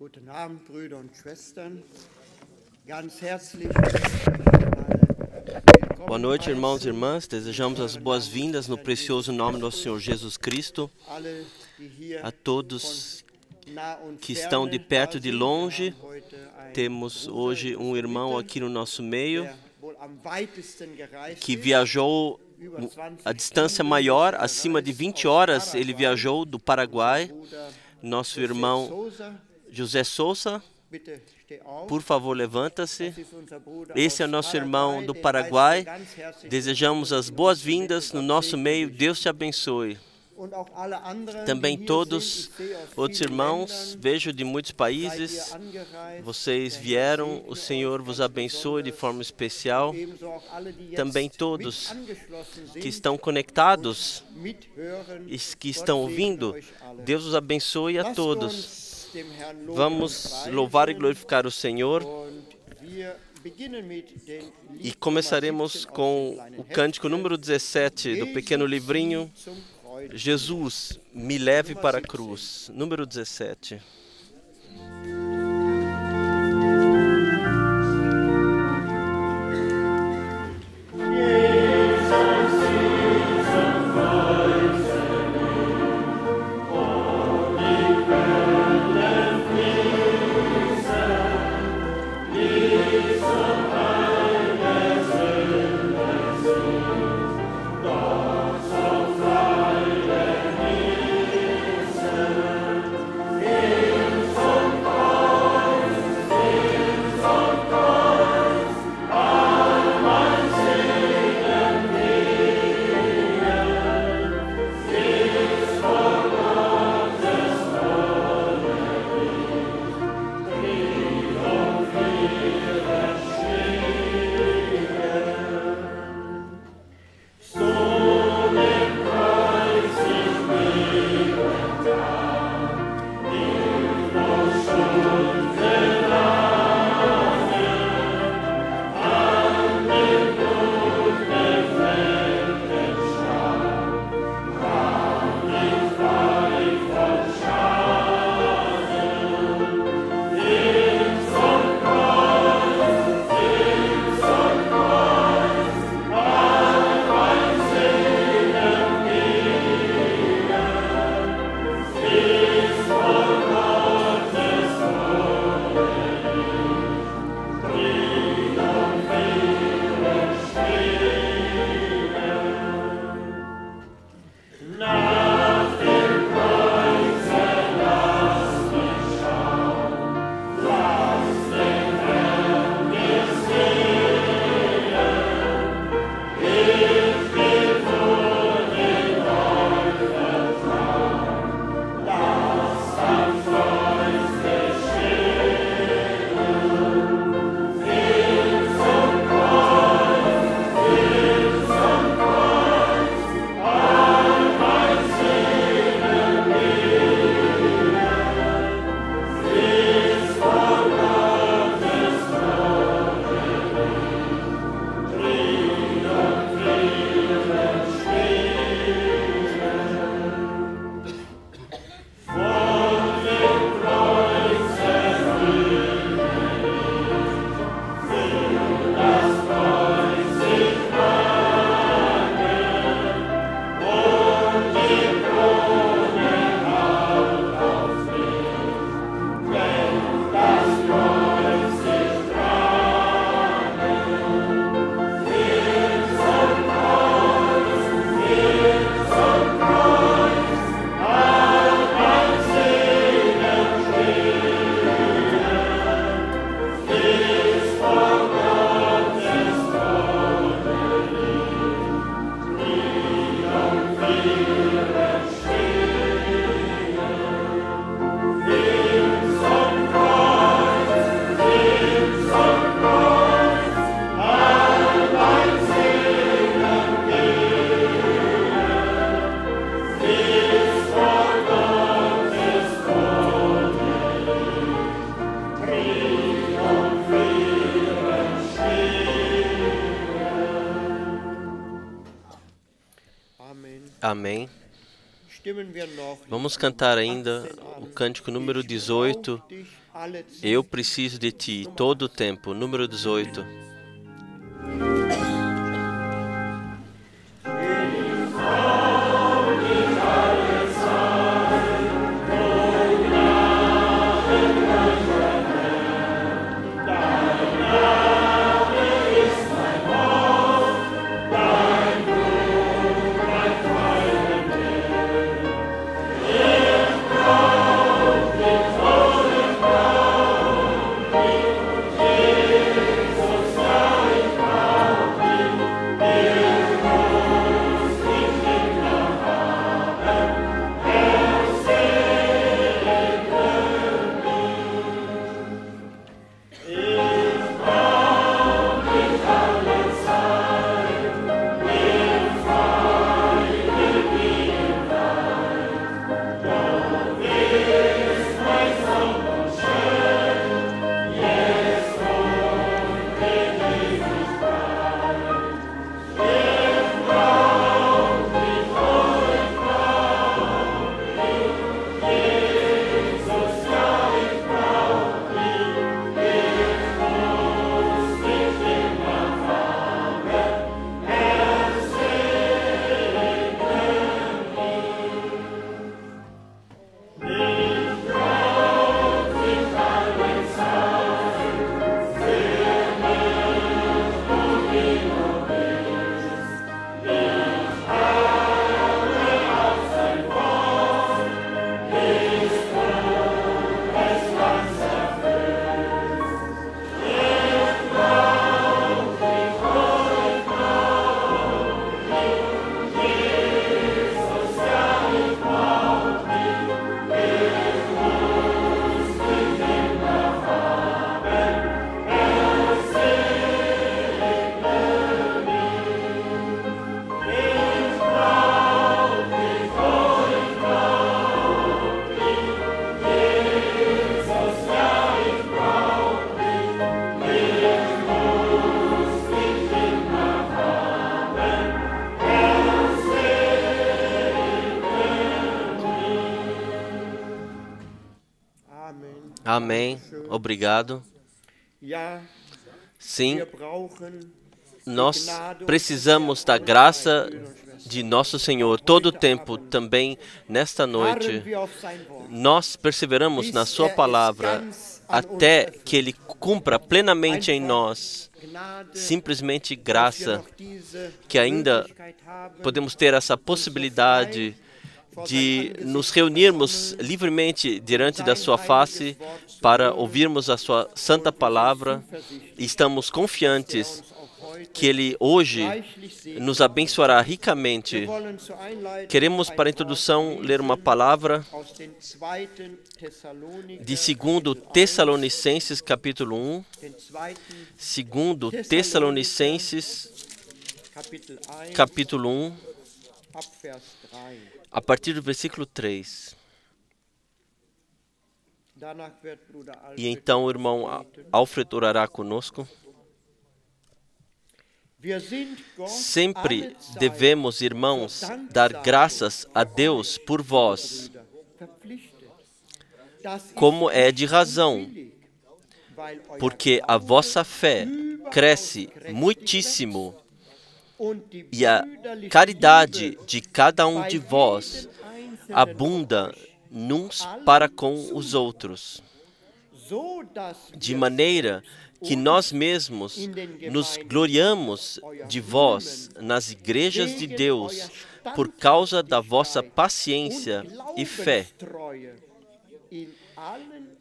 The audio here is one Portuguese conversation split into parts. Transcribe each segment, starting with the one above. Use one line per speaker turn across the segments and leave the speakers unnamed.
Guten Abend, Brüder und Schwestern. Ganz herzlich
Boa noite, irmãos e irmãs. Desejamos as boas-vindas no precioso nome do Senhor Jesus Cristo a todos que estão de perto e de longe. Temos hoje um irmão aqui no nosso meio que viajou a distância maior, acima de 20 horas. Ele viajou do Paraguai. Nosso irmão José Souza, por favor, levanta-se. Esse é o nosso irmão do Paraguai. Desejamos as boas-vindas no nosso meio. Deus te abençoe. Também todos outros irmãos, vejo de muitos países, vocês vieram, o Senhor vos abençoe de forma especial. Também todos que estão conectados e que estão ouvindo, Deus os abençoe a todos. Vamos louvar e glorificar o Senhor. E começaremos com o cântico número 17 do pequeno livrinho, Jesus, me leve para a cruz, número 17. Amém. Vamos cantar ainda o cântico número 18. Eu preciso de ti todo o tempo. Número 18. Amém. Obrigado. Sim, nós precisamos da graça de nosso Senhor todo o tempo. Também nesta noite, nós perseveramos na sua palavra até que Ele cumpra plenamente em nós. Simplesmente graça, que ainda podemos ter essa possibilidade de nos reunirmos livremente diante da sua face para ouvirmos a sua santa palavra. E estamos confiantes que Ele hoje nos abençoará ricamente. Queremos, para a introdução, ler uma palavra de 2 Tessalonicenses, capítulo 1. 2 Tessalonicenses, capítulo 1, a partir do versículo 3. E então o irmão Alfred orará conosco. Sempre devemos, irmãos, dar graças a Deus por vós, como é de razão, porque a vossa fé cresce muitíssimo e a caridade de cada um de vós abunda uns para com os outros, de maneira que nós mesmos nos gloriamos de vós nas igrejas de Deus por causa da vossa paciência e fé,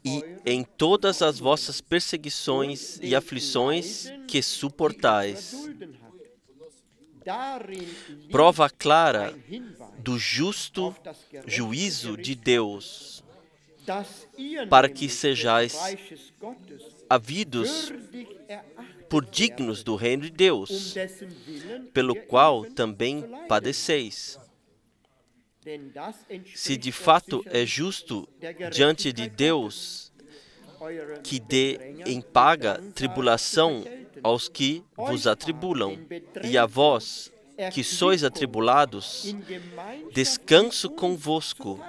e em todas as vossas perseguições e aflições que suportais. Prova clara do justo juízo de Deus, para que sejais havidos por dignos do reino de Deus, pelo qual também padeceis. Se de fato é justo diante de Deus que dê em paga tribulação aos que vos atribulam, e a vós, que sois atribulados, descanso conosco,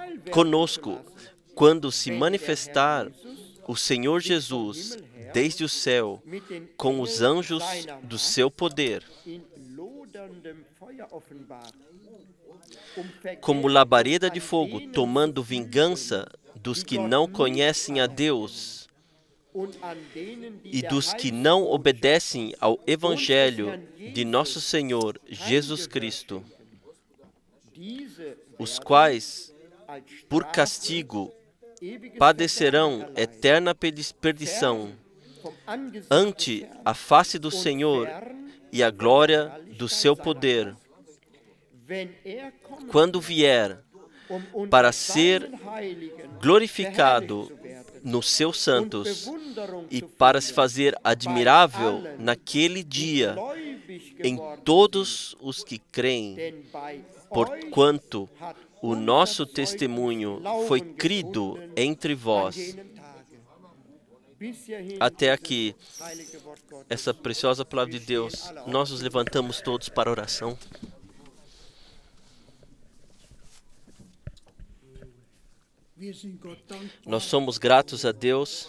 quando se manifestar o Senhor Jesus, desde o céu, com os anjos do seu poder, como labareda de fogo, tomando vingança dos que não conhecem a Deus e dos que não obedecem ao Evangelho de nosso Senhor Jesus Cristo, os quais, por castigo, padecerão eterna perdição ante a face do Senhor e a glória do seu poder, quando vier para ser glorificado nos seus santos e para se fazer admirável naquele dia em todos os que creem, porquanto o nosso testemunho foi crido entre vós. Até aqui, essa preciosa palavra de Deus, nós nos levantamos todos para a oração. Nós somos gratos a Deus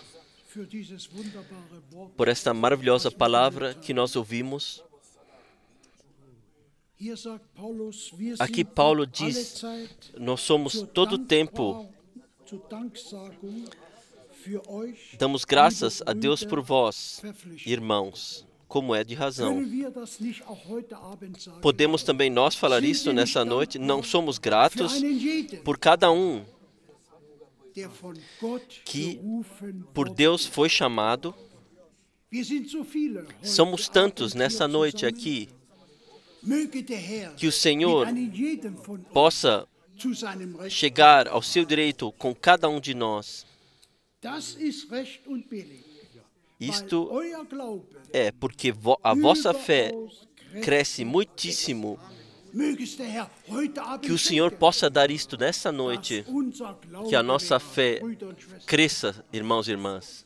por esta maravilhosa palavra que nós ouvimos. Aqui Paulo diz, nós somos todo o tempo, damos graças a Deus por vós, irmãos, como é de razão. Podemos também nós falar isso nessa noite? Não somos gratos por cada um que por Deus foi chamado. Somos tantos nessa noite aqui. Que o Senhor possa chegar ao seu direito com cada um de nós. Isto é porque a vossa fé cresce muitíssimo. Que o Senhor possa dar isto nessa noite. Que a nossa fé cresça, irmãos e irmãs.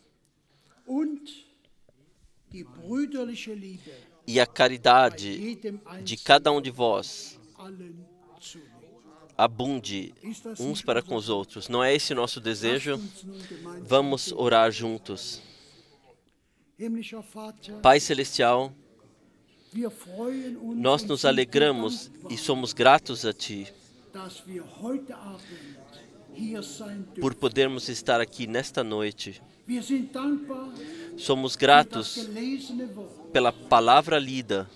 E a caridade de cada um de vós abunde uns para com os outros. Não é esse o nosso desejo? Vamos orar juntos. Pai Celestial, nós nos alegramos e somos gratos a Ti por podermos estar aqui nesta noite. Somos gratos pela palavra lida.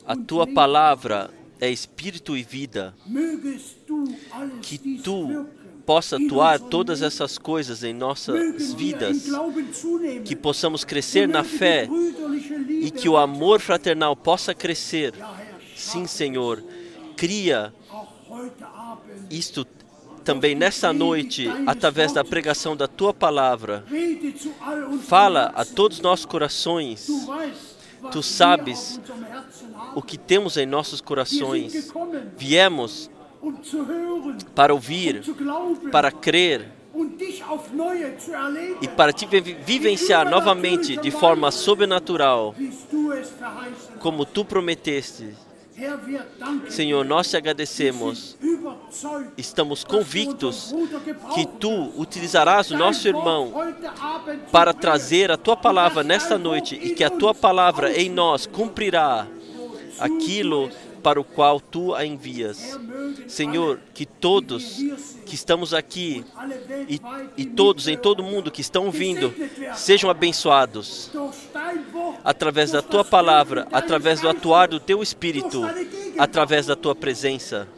A Tua palavra é espírito e vida. Que Tu possa atuar todas essas coisas em nossas vidas. Que possamos crescer na fé e que o amor fraternal possa crescer. Sim, Senhor. Cria isto também nessa noite, através da pregação da Tua palavra. Fala a todos os nossos corações. Tu sabes o que temos em nossos corações. Viemos para ouvir, para crer e para Te vivenciar novamente de forma sobrenatural, como Tu prometeste. Senhor, nós Te agradecemos. Estamos convictos que Tu utilizarás o nosso irmão para trazer a Tua palavra nesta noite e que a Tua palavra em nós cumprirá aquilo para o qual Tu a envias. Senhor, que todos que estamos aqui e todos em todo o mundo que estão ouvindo sejam abençoados através da Tua palavra, através do atuar do Teu Espírito, através da Tua presença.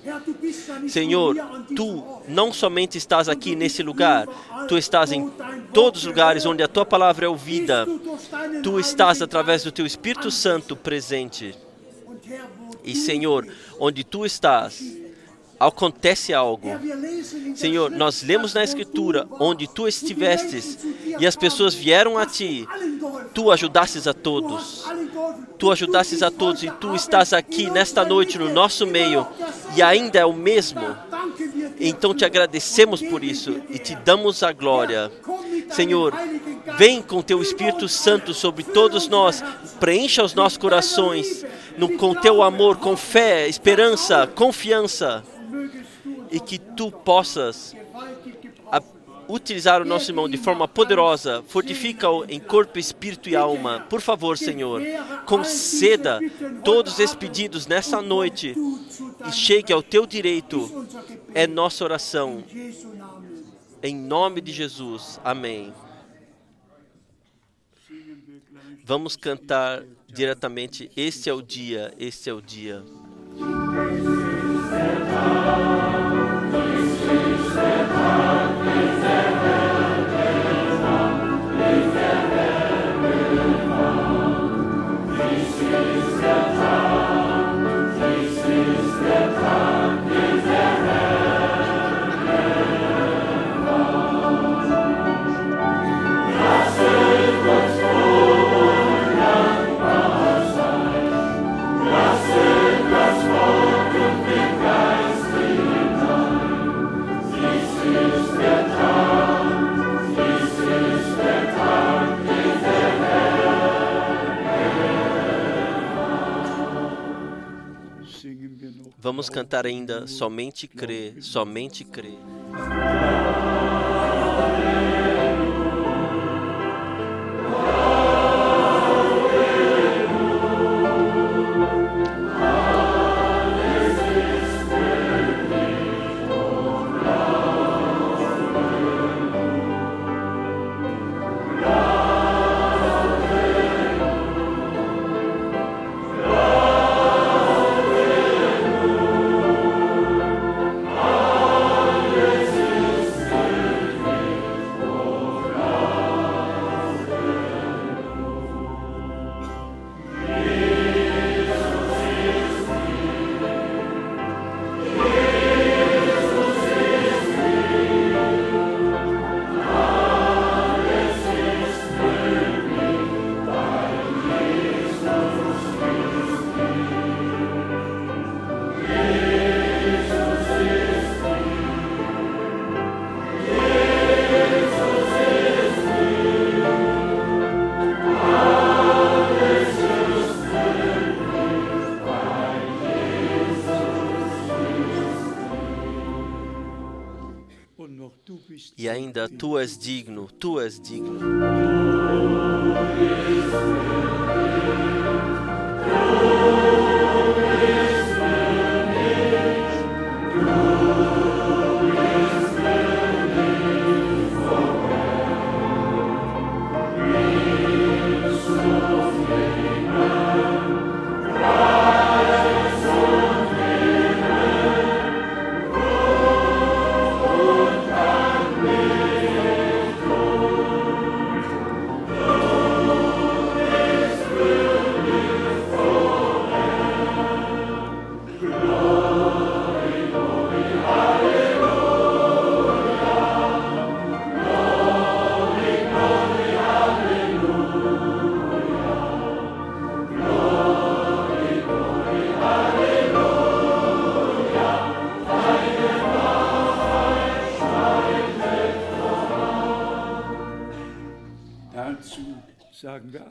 Senhor, Tu não somente estás aqui nesse lugar, Tu estás em todos os lugares onde a Tua palavra é ouvida. Tu estás através do Teu Espírito Santo presente. E, Senhor, onde Tu estás, acontece algo. Senhor, nós lemos na Escritura, onde Tu estivestes e as pessoas vieram a Ti, Tu ajudastes a todos. Tu ajudastes a todos e Tu estás aqui nesta noite no nosso meio e ainda é o mesmo. Então Te agradecemos por isso e Te damos a glória. Senhor, vem com Teu Espírito Santo sobre todos nós, preencha os nossos corações com Teu amor, com fé, esperança, confiança, e que Tu possas utilizar o nosso irmão de forma poderosa. Fortifica-o em corpo, espírito e alma. Por favor, Senhor, conceda todos esses pedidos nessa noite e chegue ao teu direito. É nossa oração. Em nome de Jesus. Amém. Vamos cantar diretamente. Este é o dia, este é o dia. Vamos cantar ainda, somente crê, somente crê. E ainda, tu és digno, tu és digno.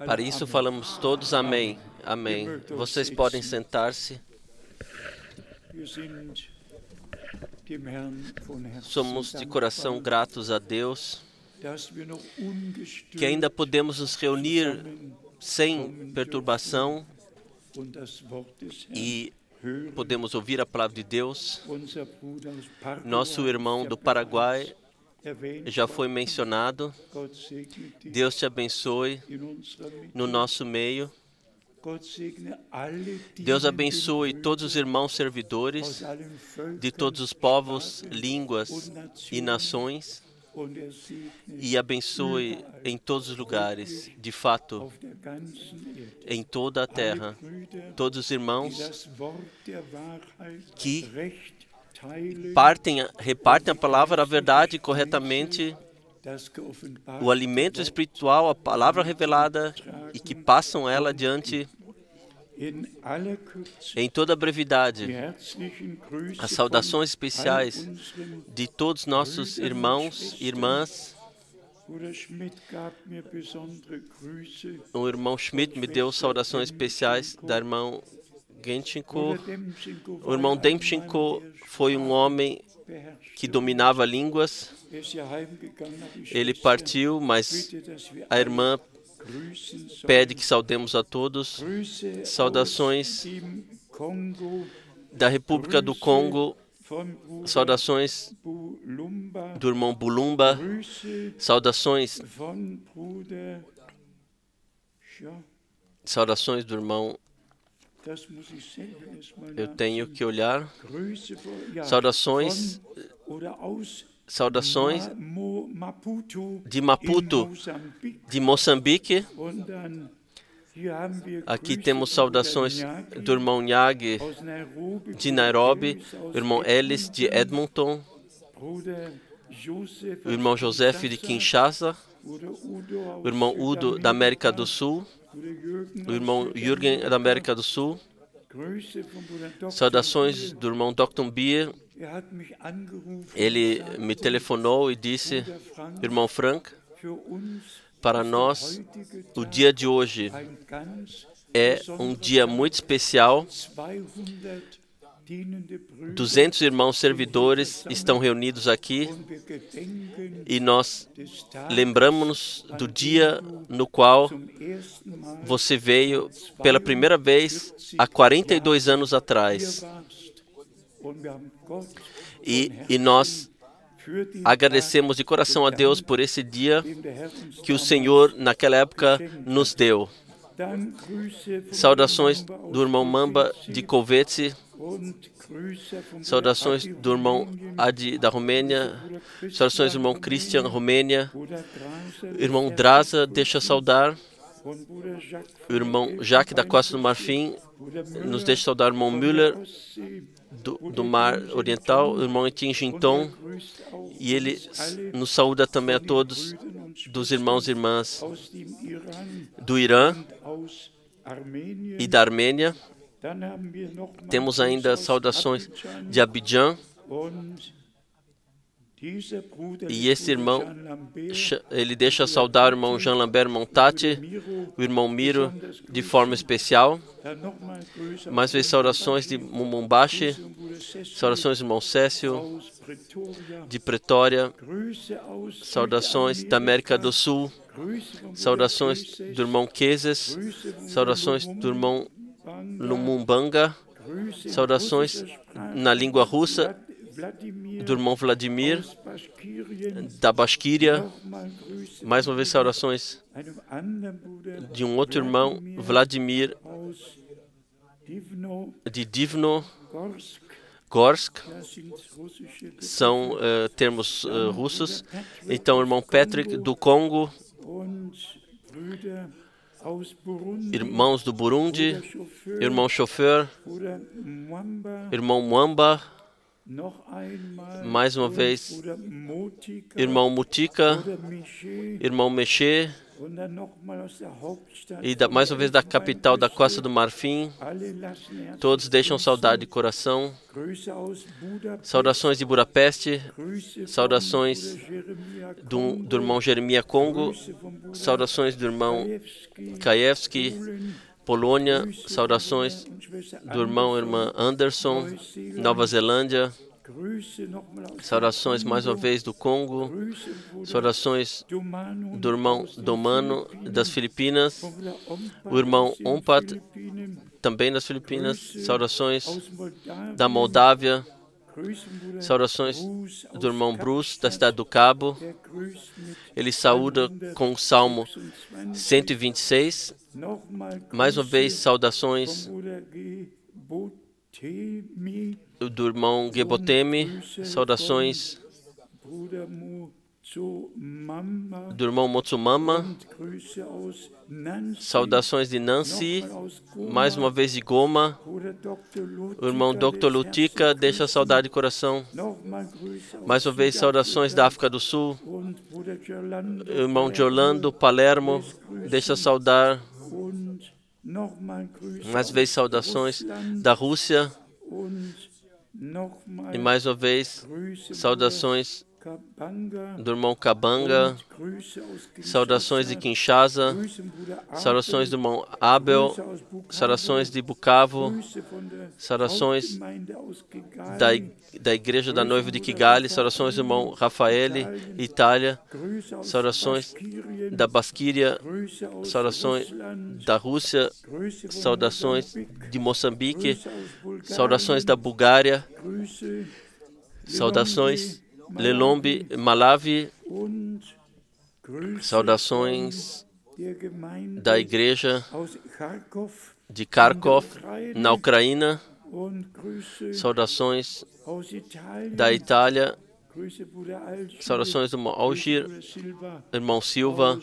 Para isso falamos todos amém, amém. Vocês podem sentar-se. Somos de coração gratos a Deus que ainda podemos nos reunir sem perturbação e podemos ouvir a palavra de Deus. Nosso irmão do Paraguai já foi mencionado. Deus te abençoe no nosso meio. Deus abençoe todos os irmãos servidores de todos os povos, línguas e nações e abençoe em todos os lugares, de fato, em toda a terra, todos os irmãos que repartem a palavra da verdade corretamente, o alimento espiritual, a palavra revelada, e que passam ela adiante em toda a brevidade. As saudações especiais de todos nossos irmãos e irmãs. O irmão Schmidt me deu saudações especiais da irmã Genshinko. O irmão Demchenko foi um homem que dominava línguas. Ele partiu, mas a irmã pede que saudemos a todos. Saudações da República do Congo. Saudações do irmão Bulumba. Saudações do irmão. Eu tenho que olhar. Saudações de Maputo, de Moçambique. Aqui temos saudações do irmão Nyagi, de Nairobi, o irmão Ellis, de Edmonton, o irmão Joseph, de Kinshasa, o irmão Udo, da América do Sul, o irmão Jürgen, da América do Sul. Saudações do irmão Dr. Bier. Ele me telefonou e disse: irmão Frank, para nós, o dia de hoje é um dia muito especial. 200 irmãos servidores estão reunidos aqui e nós lembramos do dia no qual você veio pela primeira vez há 42 anos atrás. E nós agradecemos de coração a Deus por esse dia que o Senhor, naquela época, nos deu. Saudações do irmão Mamba de Kovetse. Saudações do irmão Adi da Romênia. Saudações do irmão Christian, Romênia. Irmão Draza, deixa saudar. O irmão Jacques da Costa do Marfim nos deixa saudar. O irmão Müller do Mar Oriental. O irmão Etienne Ginton. E ele nos saúda também a todos dos irmãos e irmãs do Irã e da Armênia. Temos ainda saudações de Abidjan. E esse irmão, ele deixa saudar o irmão Jean Lambert Montati, o irmão Miro, de forma especial. Mais vezes saudações de Mumbumbashi, saudações do irmão Cécio, de Pretória, saudações da América do Sul, saudações do irmão Queses, saudações do irmão Lumumbanga, saudações na língua russa do irmão Vladimir, da Basquíria. Mais uma vez saudações de um outro irmão, Vladimir, de Divno, Gorsk. São termos russos. Então, o irmão Patrick, do Congo, irmãos do Burundi, irmão Chauffeur, irmão Mwamba, mais uma vez, irmão Mutika, irmão Meche, e mais uma vez da capital da Costa do Marfim. Todos deixam saudade de coração. Saudações de Budapeste, saudações do irmão Jeremias Congo, saudações do irmão Kajewski, Polônia, saudações do irmão e irmã Anderson, Nova Zelândia, saudações mais uma vez do Congo, saudações do irmão Domano das Filipinas, o irmão Ompat, também das Filipinas, saudações da Moldávia, saudações do irmão Bruce, da cidade do Cabo. Ele saúda com o Salmo 126. Mais uma vez, saudações do irmão Gebotemi, saudações do irmão Motsumama, saudações de Nancy, mais uma vez de Goma, o irmão Dr. Lutica, deixa saudade de coração, mais uma vez saudações da África do Sul, o irmão de Orlando, Palermo, deixa saudar, mais uma vez saudações da Rússia, e mais uma vez saudações do irmão Kabanga, saudações de Kinshasa, saudações do irmão Abel, saudações de Bukavu, saudações da Igreja da Noiva de Kigali, saudações do irmão Rafael, Itália, saudações da Basquíria, saudações da Rússia, saudações de Moçambique, saudações da Bulgária, saudações Lelombe, Malawi, saudações da Igreja de Kharkov, na Ucrânia, saudações da Itália, saudações do irmão Algir, irmão Silva,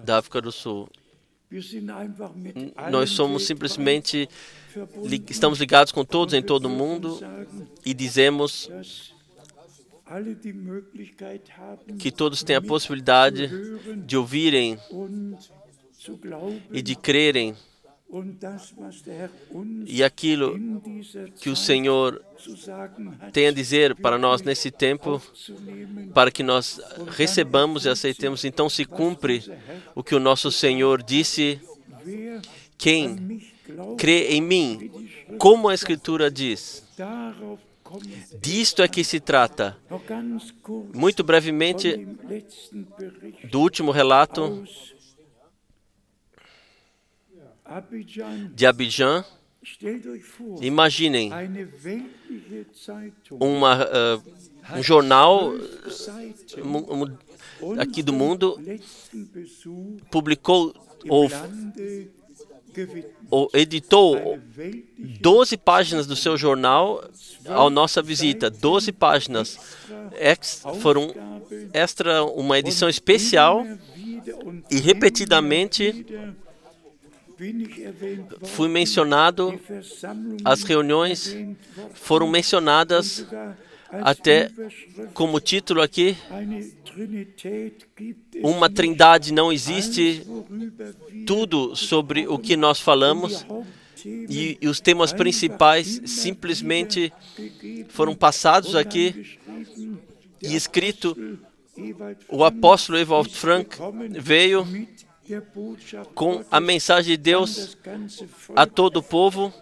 da África do Sul. Nós somos simplesmente, estamos ligados com todos em todo o mundo e dizemos que todos têm a possibilidade de ouvirem e de crerem, e aquilo que o Senhor tem a dizer para nós nesse tempo, para que nós recebamos e aceitemos. Então se cumpre o que o nosso Senhor disse: quem crê em mim, como a Escritura diz. Disto é que se trata. Muito brevemente, do último relato de Abidjan. Imaginem um jornal aqui do mundo publicou ou editou 12 páginas do seu jornal à nossa visita. 12 páginas. Foram uma edição especial, e repetidamente fui mencionado, as reuniões foram mencionadas, até como título aqui: uma trindade não existe. Tudo sobre o que nós falamos e os temas principais simplesmente foram passados aqui e escrito. O apóstolo Ewald Frank veio com a mensagem de Deus a todo o povo.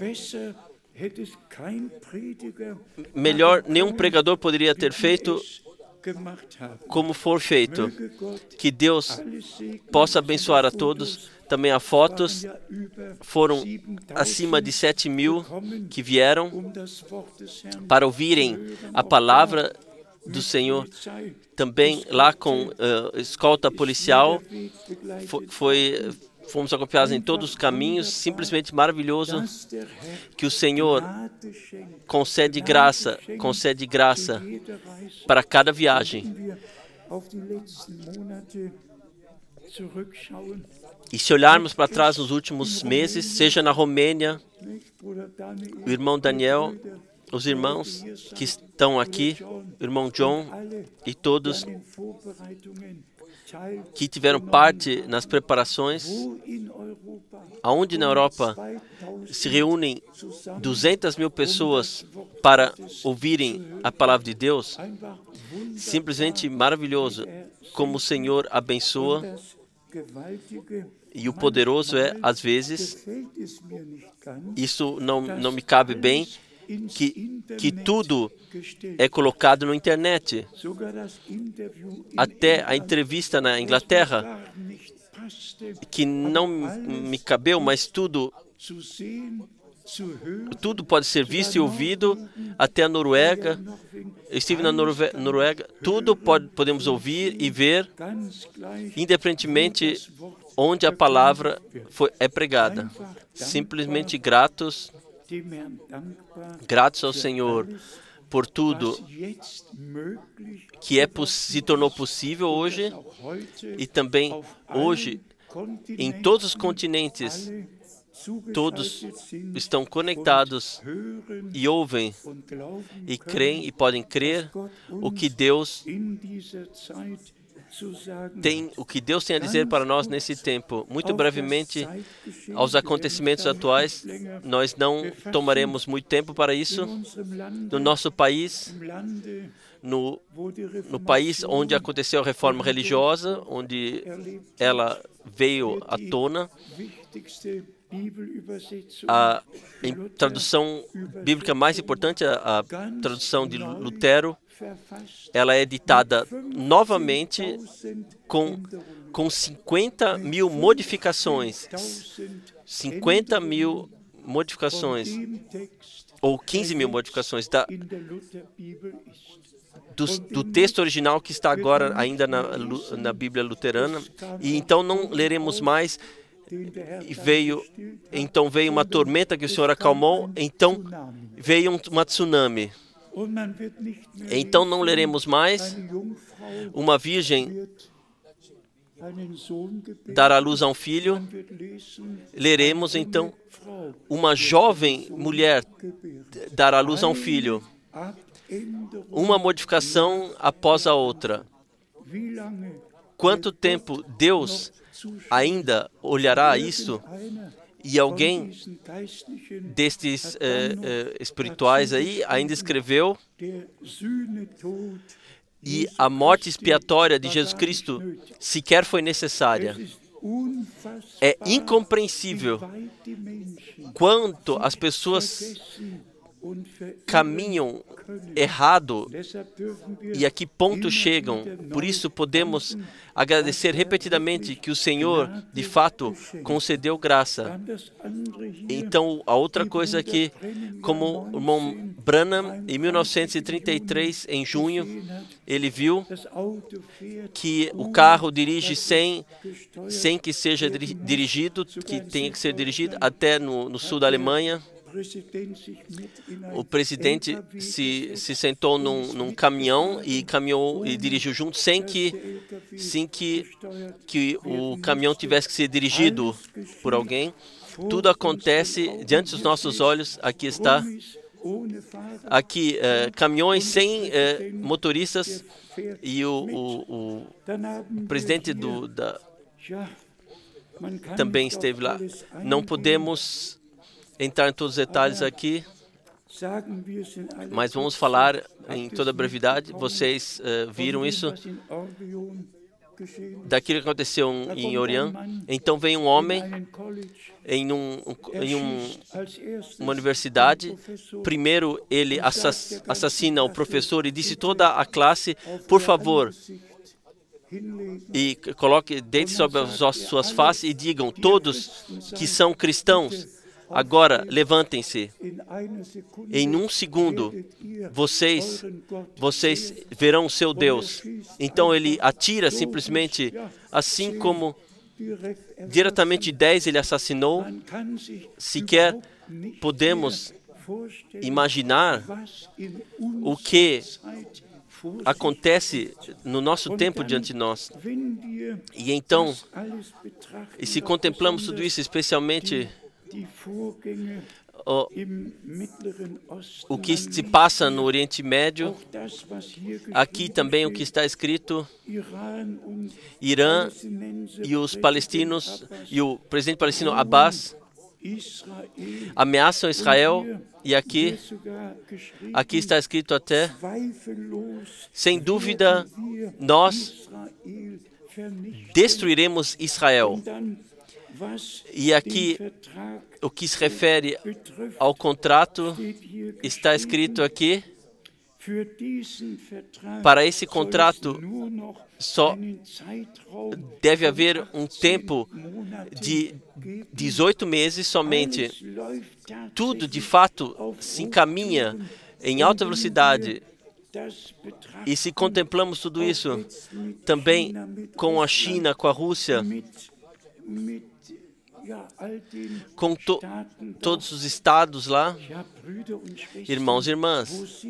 Melhor nenhum pregador poderia ter feito como for feito. Que Deus possa abençoar a todos. Também há fotos. Foram acima de 7.000 que vieram para ouvirem a palavra do Senhor. Também lá com escolta policial. Fomos acompanhados em todos os caminhos. Simplesmente maravilhoso. Que o Senhor concede graça para cada viagem. E se olharmos para trás nos últimos meses, seja na Romênia, o irmão Daniel, os irmãos que estão aqui, o irmão John e todos que tiveram parte nas preparações, aonde na Europa se reúnem 200.000 pessoas para ouvirem a palavra de Deus. Simplesmente maravilhoso como o Senhor abençoa. E o poderoso é, às vezes, isso não me cabe bem, que tudo é colocado na internet. Até a entrevista na Inglaterra, que não me cabeu, mas tudo pode ser visto e ouvido, até a Noruega. Eu estive na Noruega, tudo podemos ouvir e ver, independentemente onde a palavra é pregada. Simplesmente gratos ao Senhor por tudo que se tornou possível hoje, e também hoje em todos os continentes. Todos estão conectados e ouvem e creem e podem crer o que Deus o que Deus tem a dizer para nós nesse tempo. Muito brevemente, aos acontecimentos atuais, nós não tomaremos muito tempo para isso. No nosso país, no país onde aconteceu a reforma religiosa, onde ela veio à tona, a tradução bíblica mais importante, a tradução de Lutero, ela é editada novamente com 50 mil modificações. 50 mil modificações, ou 15 mil modificações do texto original que está agora ainda na Bíblia luterana. E então não leremos mais. Então veio uma tormenta que o Senhor acalmou, então veio uma tsunami. Então não leremos mais. Uma virgem dar à luz a um filho. Leremos então uma jovem mulher dar à luz a um filho. Uma modificação após a outra. Quanto tempo Deus ainda olhará isso? E alguém destes espirituais aí ainda escreveu: e a morte expiatória de Jesus Cristo sequer foi necessária. É incompreensível quanto as pessoas caminham errado e a que ponto chegam. Por isso podemos agradecer repetidamente que o Senhor, de fato, concedeu graça. Então, a outra coisa que, como o irmão Branham, em 1933, em junho, ele viu que o carro dirige sem que seja dirigido, que tenha que ser dirigido, até no sul da Alemanha. O presidente se sentou num caminhão e caminhou e dirigiu junto sem que o caminhão tivesse que ser dirigido por alguém. Tudo acontece diante dos nossos olhos. Aqui está. Aqui, caminhões sem motoristas, e o presidente também esteve lá. Não podemos entrar em todos os detalhes aqui, mas vamos falar em toda a brevidade. Vocês viram isso? Daquilo que aconteceu em Oriã. Então vem um homem em uma universidade. Primeiro ele assassina o professor e disse toda a classe: por favor, e coloque, deite sobre as suas faces e digam, todos que são cristãos, agora levantem-se. Em um segundo, vocês verão o seu Deus. Então ele atira simplesmente, assim como diretamente 10 ele assassinou. Sequer podemos imaginar o que acontece no nosso tempo diante de nós. E então, e se contemplamos tudo isso, especialmente o que se passa no Oriente Médio, aqui também o que está escrito: Irã e os palestinos e o presidente palestino Abbas ameaçam Israel, e aqui está escrito até: sem dúvida nós destruiremos Israel. E aqui, o que se refere ao contrato, está escrito aqui: para esse contrato só deve haver um tempo de 18 meses somente. Tudo, de fato, se encaminha em alta velocidade. E se contemplamos tudo isso, também com a China, com a Rússia, com todos os estados lá, irmãos e irmãs,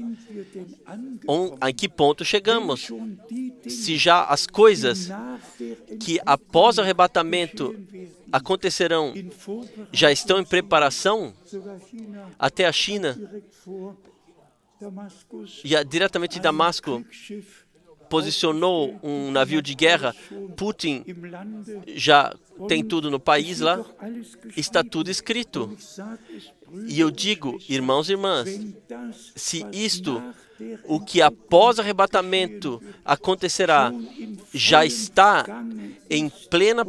a que ponto chegamos? Se já as coisas que após o arrebatamento acontecerão já estão em preparação, até a China, e diretamente de Damasco, posicionou um navio de guerra. Putin já tem tudo no país lá. Está tudo escrito. E eu digo, irmãos e irmãs, se isto, o que após arrebatamento acontecerá, já está em plena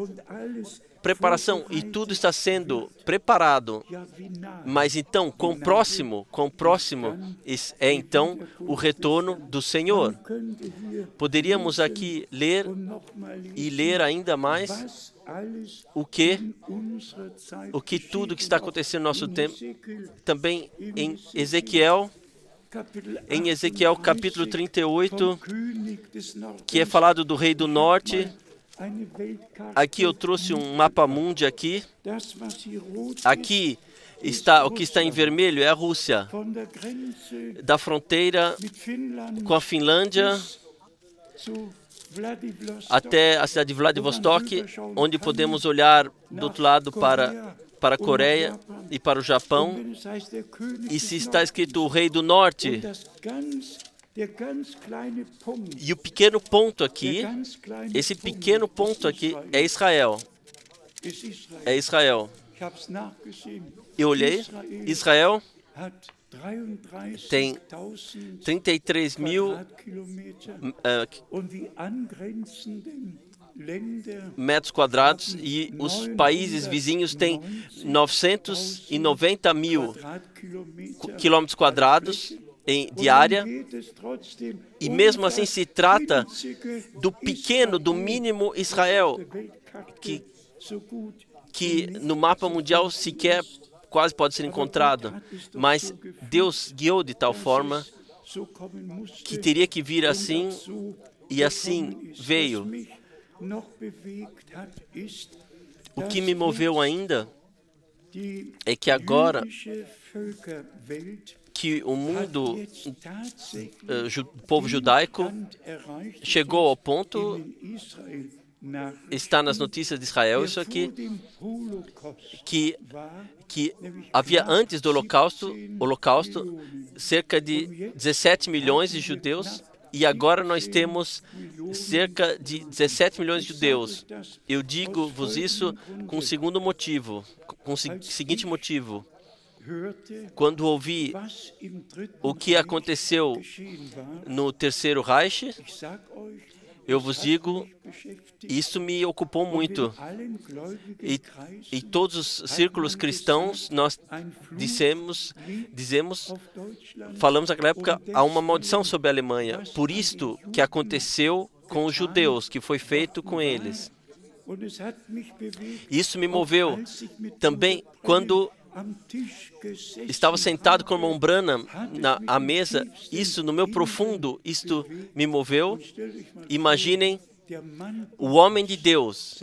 preparação e tudo está sendo preparado, mas então, com o próximo é então o retorno do Senhor. Poderíamos aqui ler e ler ainda mais o que tudo que está acontecendo no nosso tempo, também em Ezequiel capítulo 38, que é falado do rei do norte. Aqui eu trouxe um mapa mundi aqui. Aqui está o que está em vermelho é a Rússia, da fronteira com a Finlândia até a cidade de Vladivostok, onde podemos olhar do outro lado para a Coreia e para o Japão. E se está escrito o rei do norte, e o pequeno ponto aqui, esse pequeno ponto aqui é Israel. É Israel. Eu olhei, Israel tem 33 mil metros quadrados e os países vizinhos têm 990 mil quilômetros quadrados de área, e mesmo assim se trata do pequeno, do mínimo Israel, que no mapa mundial sequer quase pode ser encontrado, mas Deus guiou de tal forma que teria que vir assim, e assim veio. O que me moveu ainda é que agora que o mundo, o povo judaico, chegou ao ponto, está nas notícias de Israel, isso aqui, que havia antes do Holocausto, cerca de 17 milhões de judeus, e agora nós temos cerca de 17 milhões de judeus. Eu digo-vos isso com o segundo motivo, com o seguinte motivo. Quando ouvi o que aconteceu no Terceiro Reich, eu vos digo, isso me ocupou muito. E todos os círculos cristãos, nós falamos naquela época, há uma maldição sobre a Alemanha. Por isto que aconteceu com os judeus, que foi feito com eles. Isso me moveu também quando estava sentado com o irmão Branham à mesa. Isso, no meu profundo, isto me moveu. Imaginem, o homem de Deus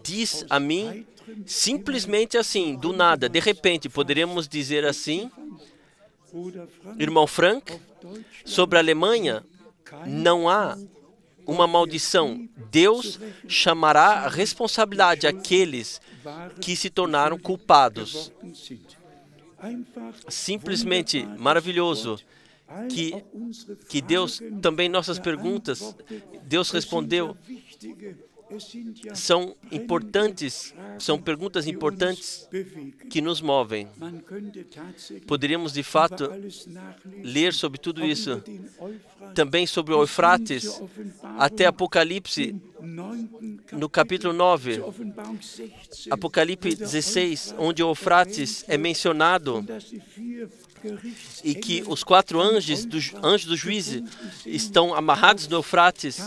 diz a mim, simplesmente assim, do nada, de repente, poderíamos dizer assim, irmão Frank, sobre a Alemanha, não há uma maldição. Deus chamará a responsabilidade aqueles que se tornaram culpados. Simplesmente maravilhoso que Deus, também nossas perguntas, Deus respondeu. São importantes, são perguntas importantes que nos movem. Poderíamos, de fato, ler sobre tudo isso. Também sobre o Eufrates, até Apocalipse, no capítulo 9, Apocalipse 16, onde o Eufrates é mencionado, e que os 4 anjos do juízo estão amarrados no Eufrates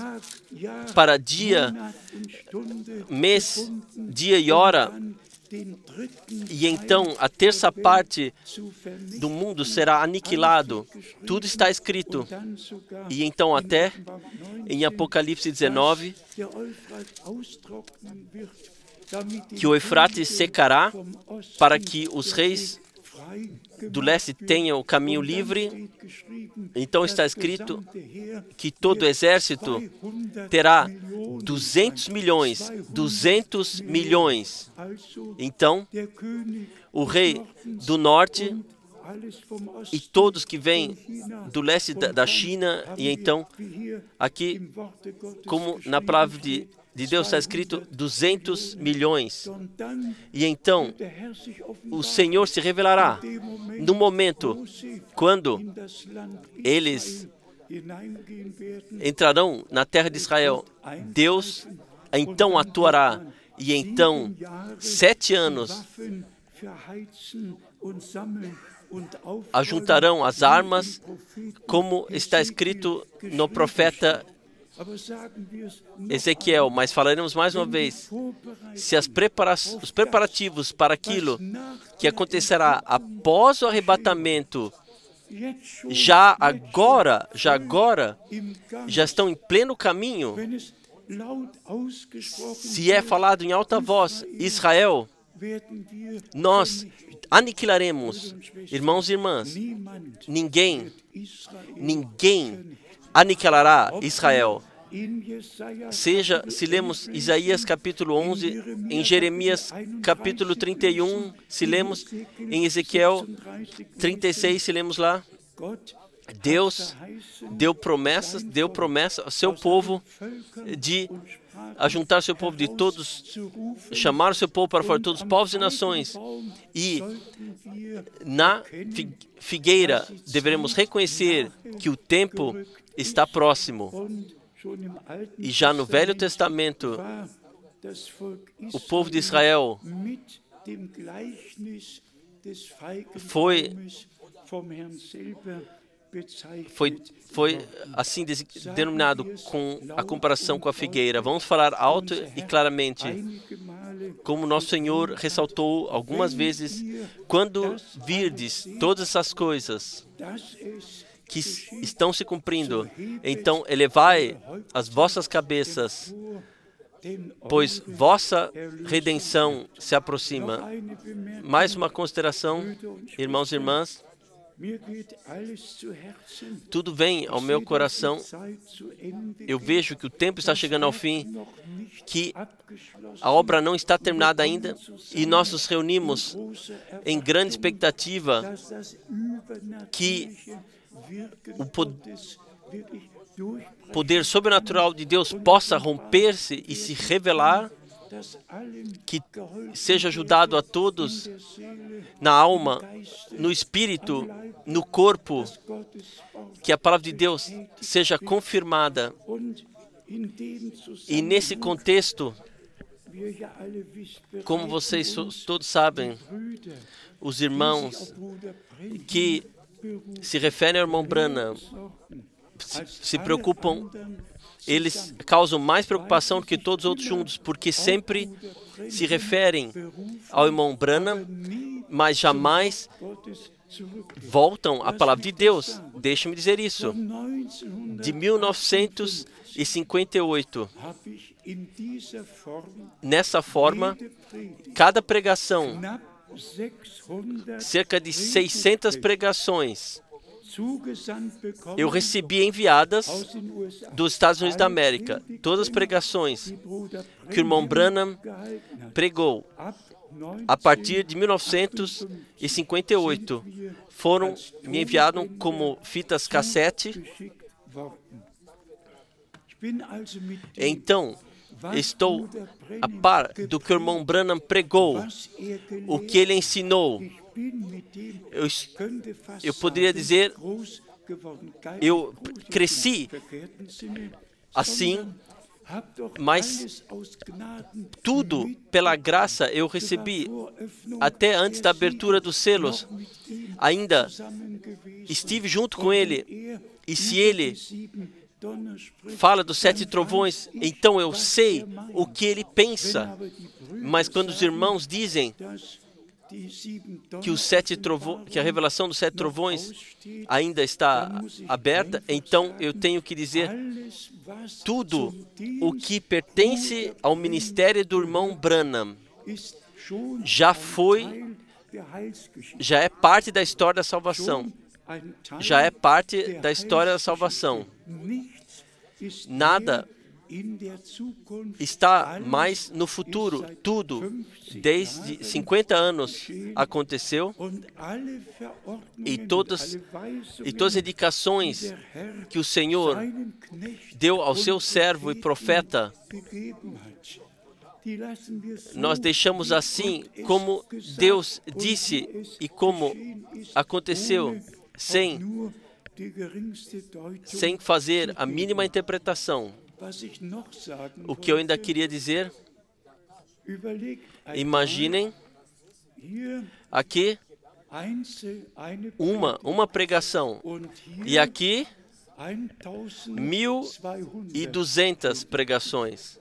para dia, mês, dia e hora, e então a terça parte do mundo será aniquilado. Tudo está escrito. E então até em Apocalipse 19, que o Eufrates secará para que os reis do leste tenham o caminho livre. Então está escrito que todo exército terá 200 milhões. Então, o rei do norte e todos que vêm do leste da China, e então, aqui, como na palavra de Deus está escrito, 200 milhões. E então, o Senhor se revelará no momento quando eles entrarão na terra de Israel. Deus então atuará, e então 7 anos ajuntarão as armas, como está escrito no profeta Ezequiel. Mas falaremos mais uma vez, se os preparativos para aquilo que acontecerá após o arrebatamento já estão em pleno caminho, se é falado em alta voz, Israel, nós aniquilaremos, irmãos e irmãs, ninguém aniquilará Israel. Seja, se lemos Isaías capítulo 11, em Jeremias capítulo 31, se lemos em Ezequiel 36, se lemos lá, Deus deu promessa ao seu povo de ajuntar seu povo de todos, chamar o seu povo para fora de todos os povos e nações. E na figueira devemos reconhecer que o tempo está próximo. E já no Velho Testamento, o povo de Israel foi assim denominado com a comparação com a figueira. Vamos falar alto e claramente, como nosso Senhor ressaltou algumas vezes, quando virdes todas essas coisas que estão se cumprindo, então elevai as vossas cabeças, pois vossa redenção se aproxima. Mais uma consideração, irmãos e irmãs. Tudo vem ao meu coração. Eu vejo que o tempo está chegando ao fim, que a obra não está terminada ainda, e nós nos reunimos em grande expectativa que o poder sobrenatural de Deus possa romper-se e se revelar, que seja ajudado a todos na alma, no espírito, no corpo, que a palavra de Deus seja confirmada. E nesse contexto, como vocês todos sabem, os irmãos que se referem ao irmão Branham se preocupam, eles causam mais preocupação do que todos os outros juntos, porque sempre se referem ao irmão Branham, mas jamais voltam à palavra de Deus. Deixe-me dizer isso. De 1958, nessa forma, cada pregação, cerca de 600 pregações, eu recebi enviadas dos Estados Unidos da América. Todas as pregações que o irmão Branham pregou a partir de 1958 foram me enviadas como fitas cassete. Então, estou a par do que o irmão Branham pregou, o que ele ensinou. Eu poderia dizer, eu cresci assim, mas tudo pela graça eu recebi. Até antes da abertura dos selos, ainda estive junto com ele. E se ele fala dos 7 trovões, então eu sei o que ele pensa. Mas quando os irmãos dizem que que a revelação dos 7 trovões ainda está aberta, então eu tenho que dizer tudo o que pertence ao ministério do irmão Branham já é parte da história da salvação. Já é parte da história da salvação. Nada está mais no futuro. Tudo, desde 50 anos, aconteceu e todas as indicações que o Senhor deu ao seu servo e profeta, nós deixamos assim como Deus disse e como aconteceu, sem fazer a mínima interpretação. O que eu ainda queria dizer, imaginem aqui uma pregação e aqui 1.200 pregações.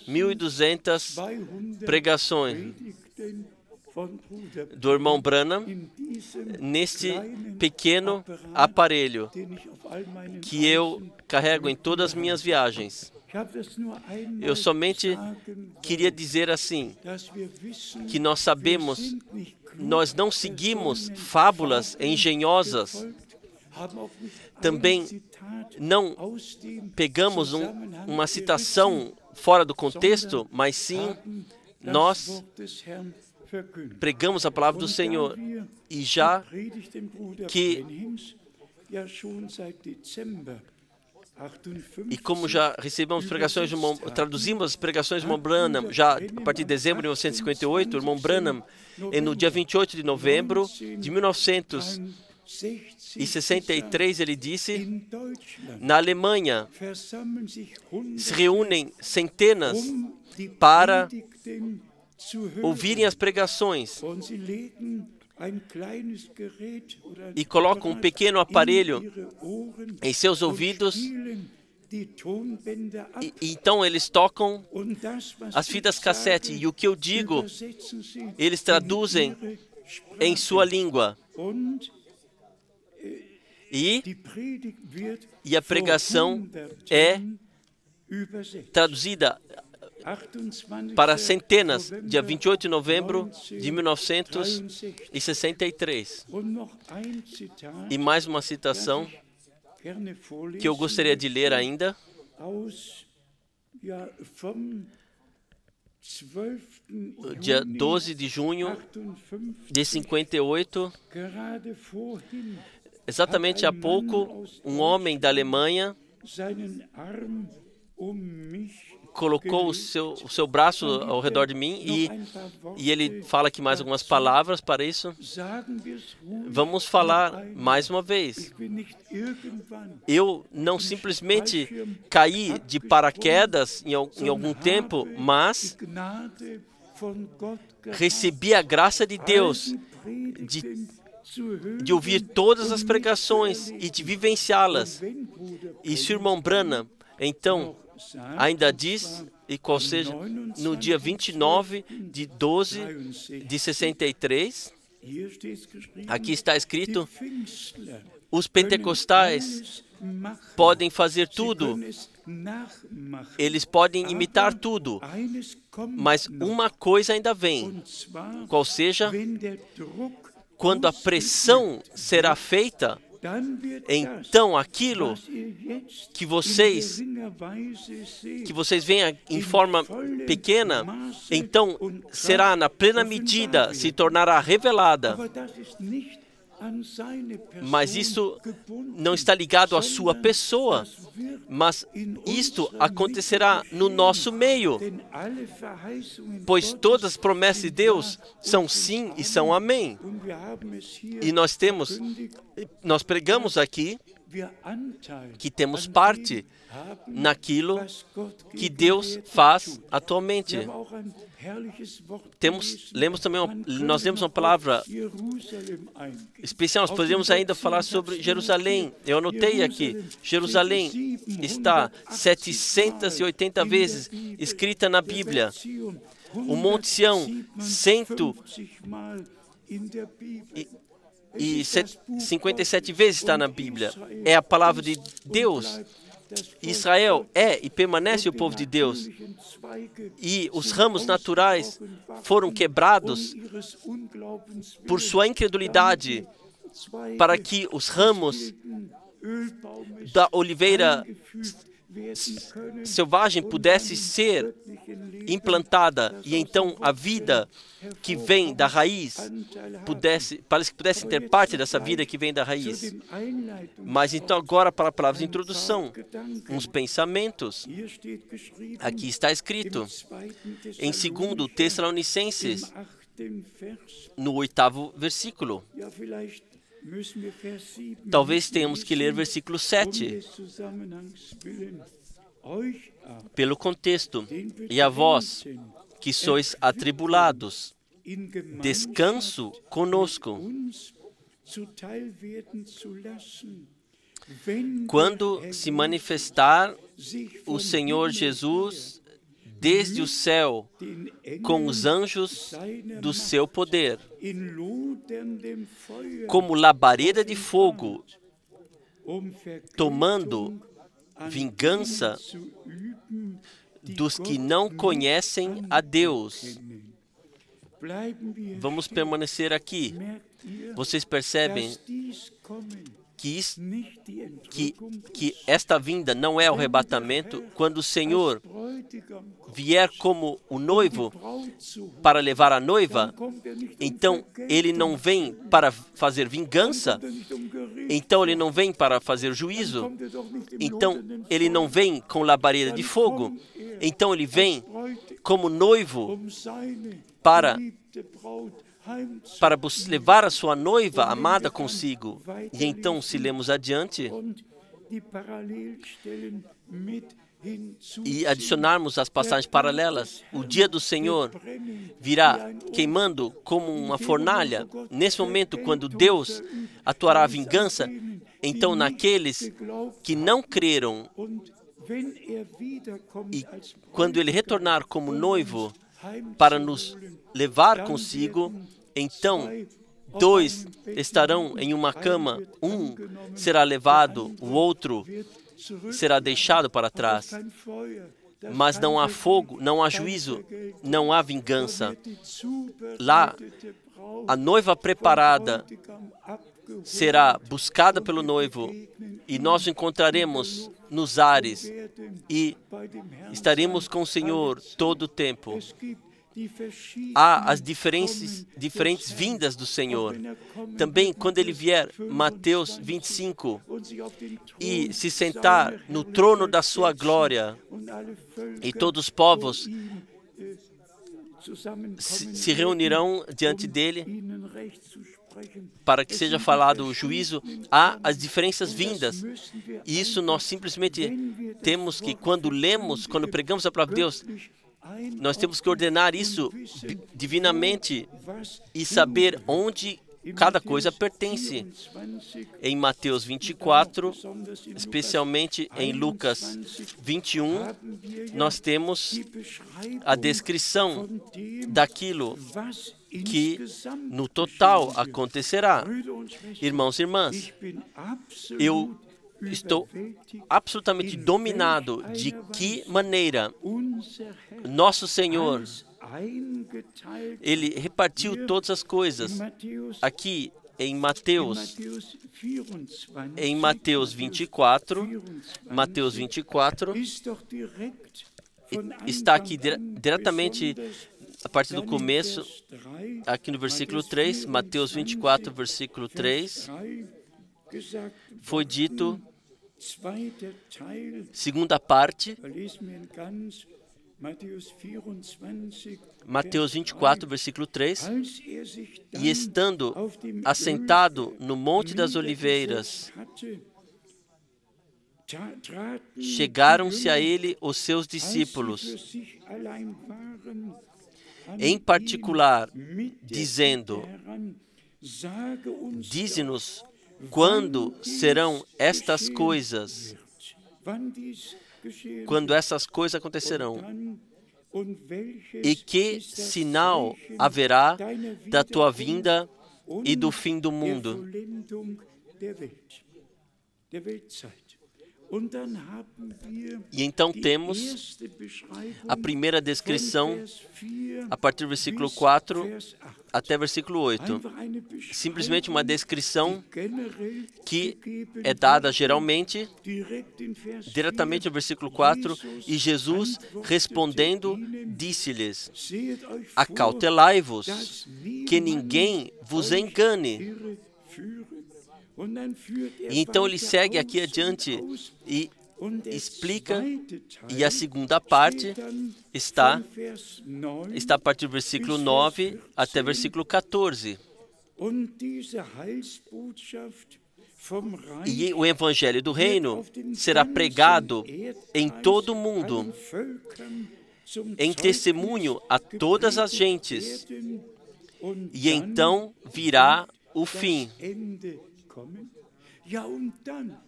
1.200 pregações do irmão Branham neste pequeno aparelho que eu carrego em todas as minhas viagens. Eu somente queria dizer assim, que nós sabemos, nós não seguimos fábulas engenhosas, também não pegamos uma citação fora do contexto, mas sim nós pregamos a palavra do Senhor. E já que como já recebemos pregações, traduzimos as pregações do irmão Branham, já a partir de dezembro de 1958, o irmão Branham, no dia 28 de novembro de 1963, ele disse, na Alemanha, se reúnem centenas para ouvirem as pregações e colocam um pequeno aparelho em seus ouvidos e então eles tocam as fitas cassete e o que eu digo, eles traduzem em sua língua e a pregação é traduzida para centenas, dia 28 de novembro de 1963. E mais uma citação que eu gostaria de ler ainda, dia 12 de junho de 58, exatamente há pouco, um homem da Alemanha colocou o seu braço ao redor de mim e ele fala aqui mais algumas palavras para isso. Vamos falar mais uma vez. Eu não simplesmente caí de paraquedas em algum tempo, mas recebi a graça de Deus de ouvir todas as pregações e de vivenciá-las. E se o irmão Branham, então, ainda diz, e qual seja, no dia 29 de 12 de 63, aqui está escrito, os pentecostais podem fazer tudo, eles podem imitar tudo, mas uma coisa ainda vem, qual seja, quando a pressão será feita, então aquilo que vocês veem em forma pequena, então será na plena medida, se tornará revelada. Mas isso não está ligado à sua pessoa, mas isto acontecerá no nosso meio, pois todas as promessas de Deus são sim e são amém. E nós pregamos aqui que temos parte naquilo que Deus faz atualmente. Nós lemos uma palavra especial, nós podemos ainda falar sobre Jerusalém. Eu anotei aqui, Jerusalém está 780 vezes escrita na Bíblia. O Monte Sião, 157 vezes está na Bíblia. É a palavra de Deus. Israel é e permanece o povo de Deus. E os ramos naturais foram quebrados por sua incredulidade, para que os ramos da oliveira selvagem pudesse ser implantada e então a vida que vem da raiz parece que pudesse ter parte dessa vida que vem da raiz. Mas então agora para a palavra de introdução, uns pensamentos. Aqui está escrito em 2 Tessalonicenses, no 8º versículo. Talvez tenhamos que ler versículo 7. Pelo contexto, e a vós, que sois atribulados, descanso conosco. Quando se manifestar o Senhor Jesus desde o céu com os anjos do seu poder, como labareda de fogo, tomando vingança dos que não conhecem a Deus. Vamos permanecer aqui. Vocês percebem que esta vinda não é o arrebatamento. Quando o Senhor vier como o noivo para levar a noiva, então ele não vem para fazer vingança, então ele não vem para fazer juízo, então ele não vem com labareda de fogo, então ele vem como noivo para levar a sua noiva amada consigo. E então, se lemos adiante e adicionarmos as passagens paralelas, o dia do Senhor virá queimando como uma fornalha. Nesse momento, quando Deus atuará a vingança, então naqueles que não creram, e quando ele retornar como noivo para nos levar consigo, então 2 estarão em uma cama, um será levado, o outro será deixado para trás. Mas não há fogo, não há juízo, não há vingança. Lá, a noiva preparada será buscada pelo noivo e nós o encontraremos nos ares e estaremos com o Senhor todo o tempo. Há as diferentes vindas do Senhor. Também, quando ele vier, Mateus 25, e se sentar no trono da sua glória, e todos os povos se reunirão diante dele, para que seja falado o juízo, há as diferentes vindas. E isso nós simplesmente temos que, quando lemos, quando pregamos a palavra de Deus, nós temos que ordenar isso divinamente e saber onde cada coisa pertence. Em Mateus 24, especialmente em Lucas 21, nós temos a descrição daquilo que no total acontecerá. Irmãos e irmãs, eu estou absolutamente dominado de que maneira nosso Senhor, ele repartiu todas as coisas. Aqui em Mateus 24, está aqui diretamente a partir do começo, aqui no versículo 3, Mateus 24, versículo 3, foi dito, segunda parte, Mateus 24, versículo 3, e estando assentado no Monte das Oliveiras, chegaram-se a ele os seus discípulos, em particular, dizendo: dize-nos quando serão estas coisas, quando essas coisas acontecerão, e que sinal haverá da tua vinda e do fim do mundo. E então temos a primeira descrição a partir do versículo 4 até versículo 8. Simplesmente uma descrição que é dada geralmente, diretamente no versículo 4, e Jesus respondendo disse-lhes: acautelai-vos, que ninguém vos engane. E então ele segue aqui adiante e explica, e a segunda parte está a partir do versículo 9 até versículo 14. E o evangelho do reino será pregado em todo o mundo, em testemunho a todas as gentes, e então virá o fim.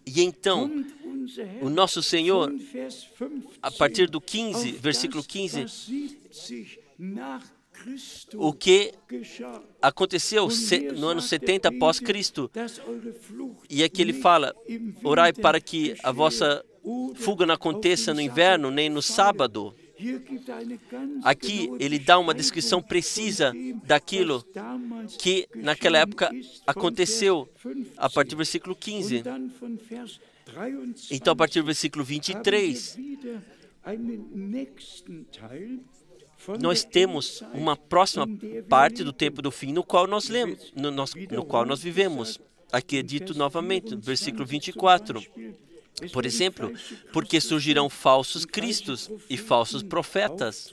E então, o nosso Senhor, a partir do 15, versículo 15, o que aconteceu no ano 70 após Cristo, e aqui ele fala: orai para que a vossa fuga não aconteça no inverno, nem no sábado. Aqui ele dá uma descrição precisa daquilo que naquela época aconteceu, a partir do versículo 15. Então, a partir do versículo 23, nós temos uma próxima parte do tempo do fim no qual nós lemos, no qual nós vivemos. Aqui é dito novamente, no versículo 24. Por exemplo, porque surgirão falsos cristos e falsos profetas,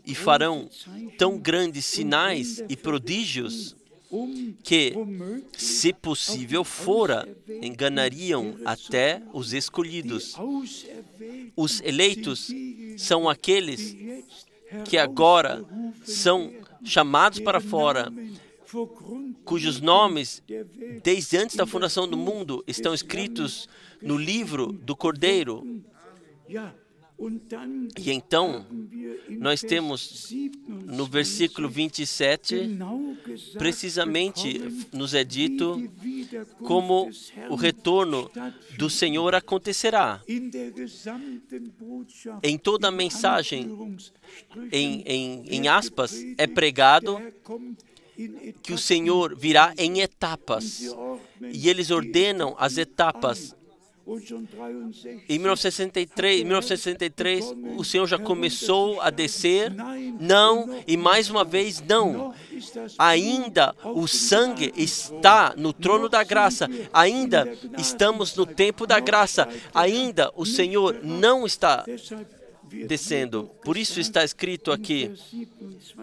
e farão tão grandes sinais e prodígios que, se possível fora, enganariam até os escolhidos. Os eleitos são aqueles que agora são chamados para fora, cujos nomes, desde antes da fundação do mundo, estão escritos no livro do Cordeiro. E então, nós temos no versículo 27, precisamente nos é dito como o retorno do Senhor acontecerá. Em toda a mensagem, em aspas, é pregado que o Senhor virá em etapas, e eles ordenam as etapas. Em 1963, o Senhor já começou a descer, não, e mais uma vez não. Ainda o sangue está no trono da graça, ainda estamos no tempo da graça, ainda o Senhor não está descendo. Por isso está escrito aqui,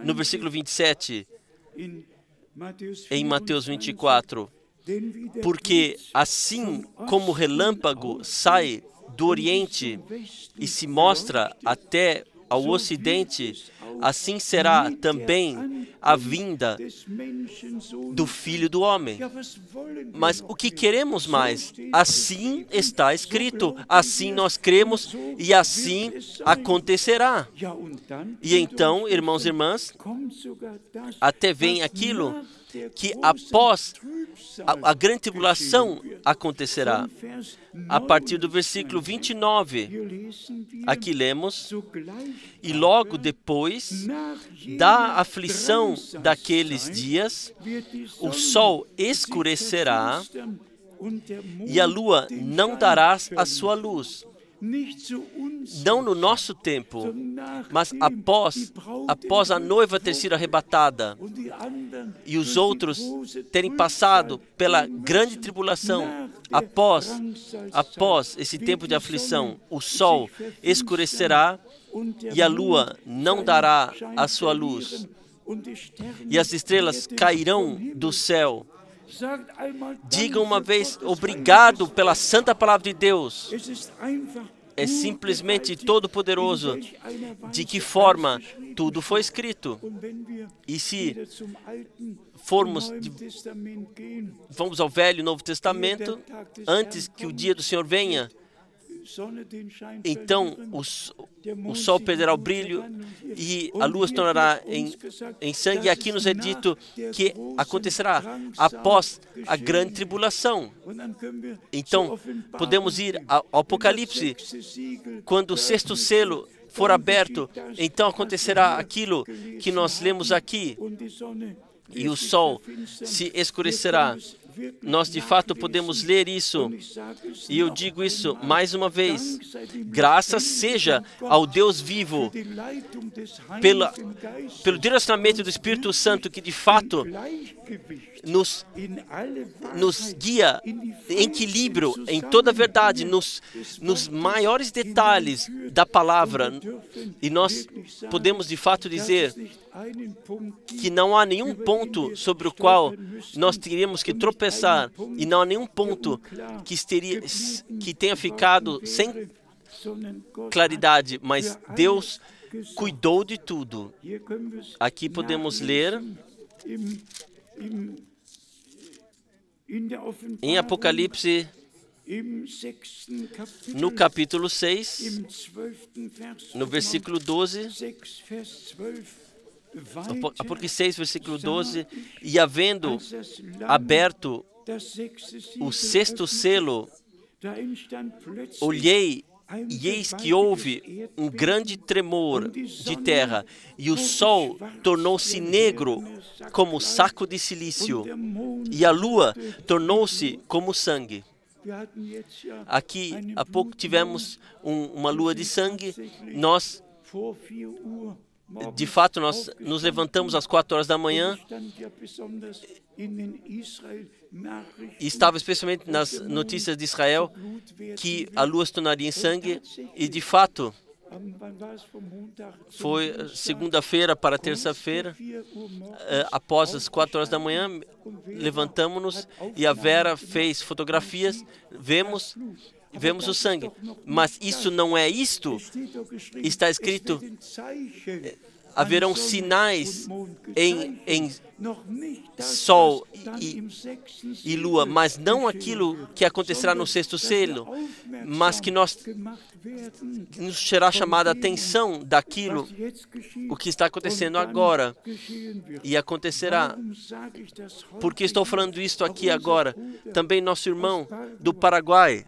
no versículo 27, em Mateus 24, porque assim como o relâmpago sai do Oriente e se mostra até ao Ocidente, assim será também a vinda do Filho do Homem. Mas o que queremos mais? Assim está escrito, assim nós cremos e assim acontecerá. E então, irmãos e irmãs, até vem aquilo que após a grande tribulação acontecerá. A partir do versículo 29, aqui lemos: e logo depois da aflição daqueles dias, o sol escurecerá e a lua não dará a sua luz. Não no nosso tempo, mas após a noiva ter sido arrebatada e os outros terem passado pela grande tribulação, após esse tempo de aflição, o sol escurecerá e a lua não dará a sua luz, e as estrelas cairão do céu. Digam uma vez obrigado pela santa palavra de Deus. É simplesmente todo-poderoso. De que forma tudo foi escrito. E se vamos ao Velho e Novo Testamento, antes que o dia do Senhor venha, então o sol perderá o brilho e a lua se tornará em sangue. E aqui nos é dito que acontecerá após a grande tribulação. Então, podemos ir ao Apocalipse, quando o sexto selo for aberto, então acontecerá aquilo que nós lemos aqui, e o sol se escurecerá. Nós, de fato, podemos ler isso, e eu digo isso mais uma vez, graças seja ao Deus vivo, pelo direcionamento do Espírito Santo, que, de fato, nos guia em equilíbrio, em toda a verdade, nos maiores detalhes da palavra. E nós podemos, de fato, dizer que não há nenhum ponto sobre o qual nós teríamos que tropeçar, e não há nenhum ponto que tenha ficado sem claridade, mas Deus cuidou de tudo. Aqui podemos ler em Apocalipse, no capítulo 6, no versículo 12, Apocalipse 6, versículo 12, e havendo aberto o sexto selo, olhei e eis que houve um grande tremor de terra, e o sol tornou-se negro como saco de silício, e a lua tornou-se como sangue. Aqui, há pouco, tivemos uma lua de sangue. Nós, de fato, nós nos levantamos às 4 horas da manhã, e estava especialmente nas notícias de Israel que a lua se tornaria em sangue, e de fato foi segunda-feira para terça-feira, após as 4 horas da manhã, levantamos-nos e a Vera fez fotografias, vemos o sangue. Mas isso não é isto. Está escrito, haverão sinais em sol e lua, mas não aquilo que acontecerá no sexto selo, mas que nos será chamada a atenção daquilo, o que está acontecendo agora, e acontecerá. Por que estou falando isto aqui agora? Também nosso irmão do Paraguai,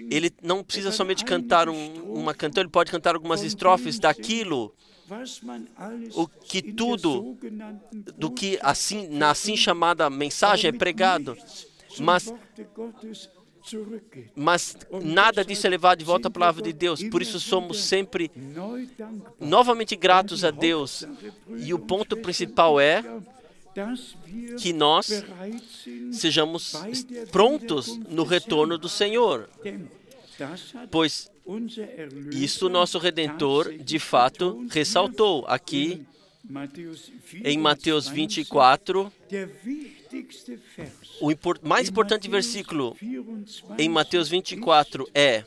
ele não precisa somente cantar uma canção, ele pode cantar algumas estrofes daquilo, o que tudo do que na assim chamada mensagem é pregado, mas nada disso é levado de volta à palavra de Deus. Por isso somos sempre novamente gratos a Deus, e o ponto principal é que nós sejamos prontos no retorno do Senhor, pois isso nosso Redentor, de fato, ressaltou aqui em Mateus 24, o mais importante versículo em Mateus 24 é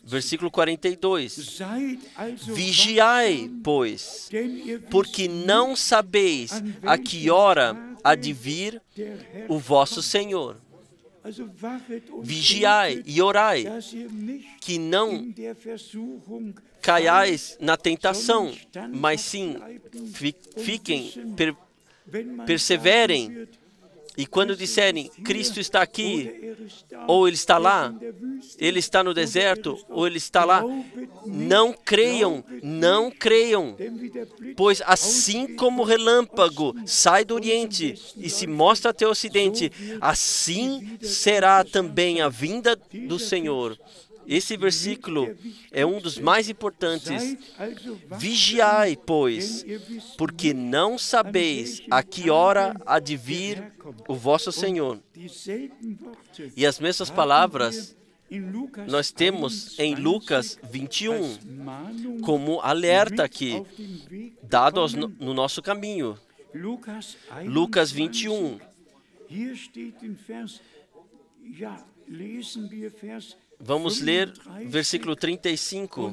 versículo 42. Vigiai, pois, porque não sabeis a que hora há de vir o vosso Senhor. Vigiai e orai, que não caiais na tentação, mas sim perseverem. E quando disserem, Cristo está aqui, ou Ele está lá, Ele está no deserto, ou Ele está lá, não creiam, pois assim como o relâmpago sai do Oriente e se mostra até o Ocidente, assim será também a vinda do Senhor. Esse versículo é um dos mais importantes. Vigiai, pois, porque não sabeis a que hora há de vir o vosso Senhor. E as mesmas palavras nós temos em Lucas 21, como alerta aqui, dado no nosso caminho. Lucas 21. Vamos ler versículo 35.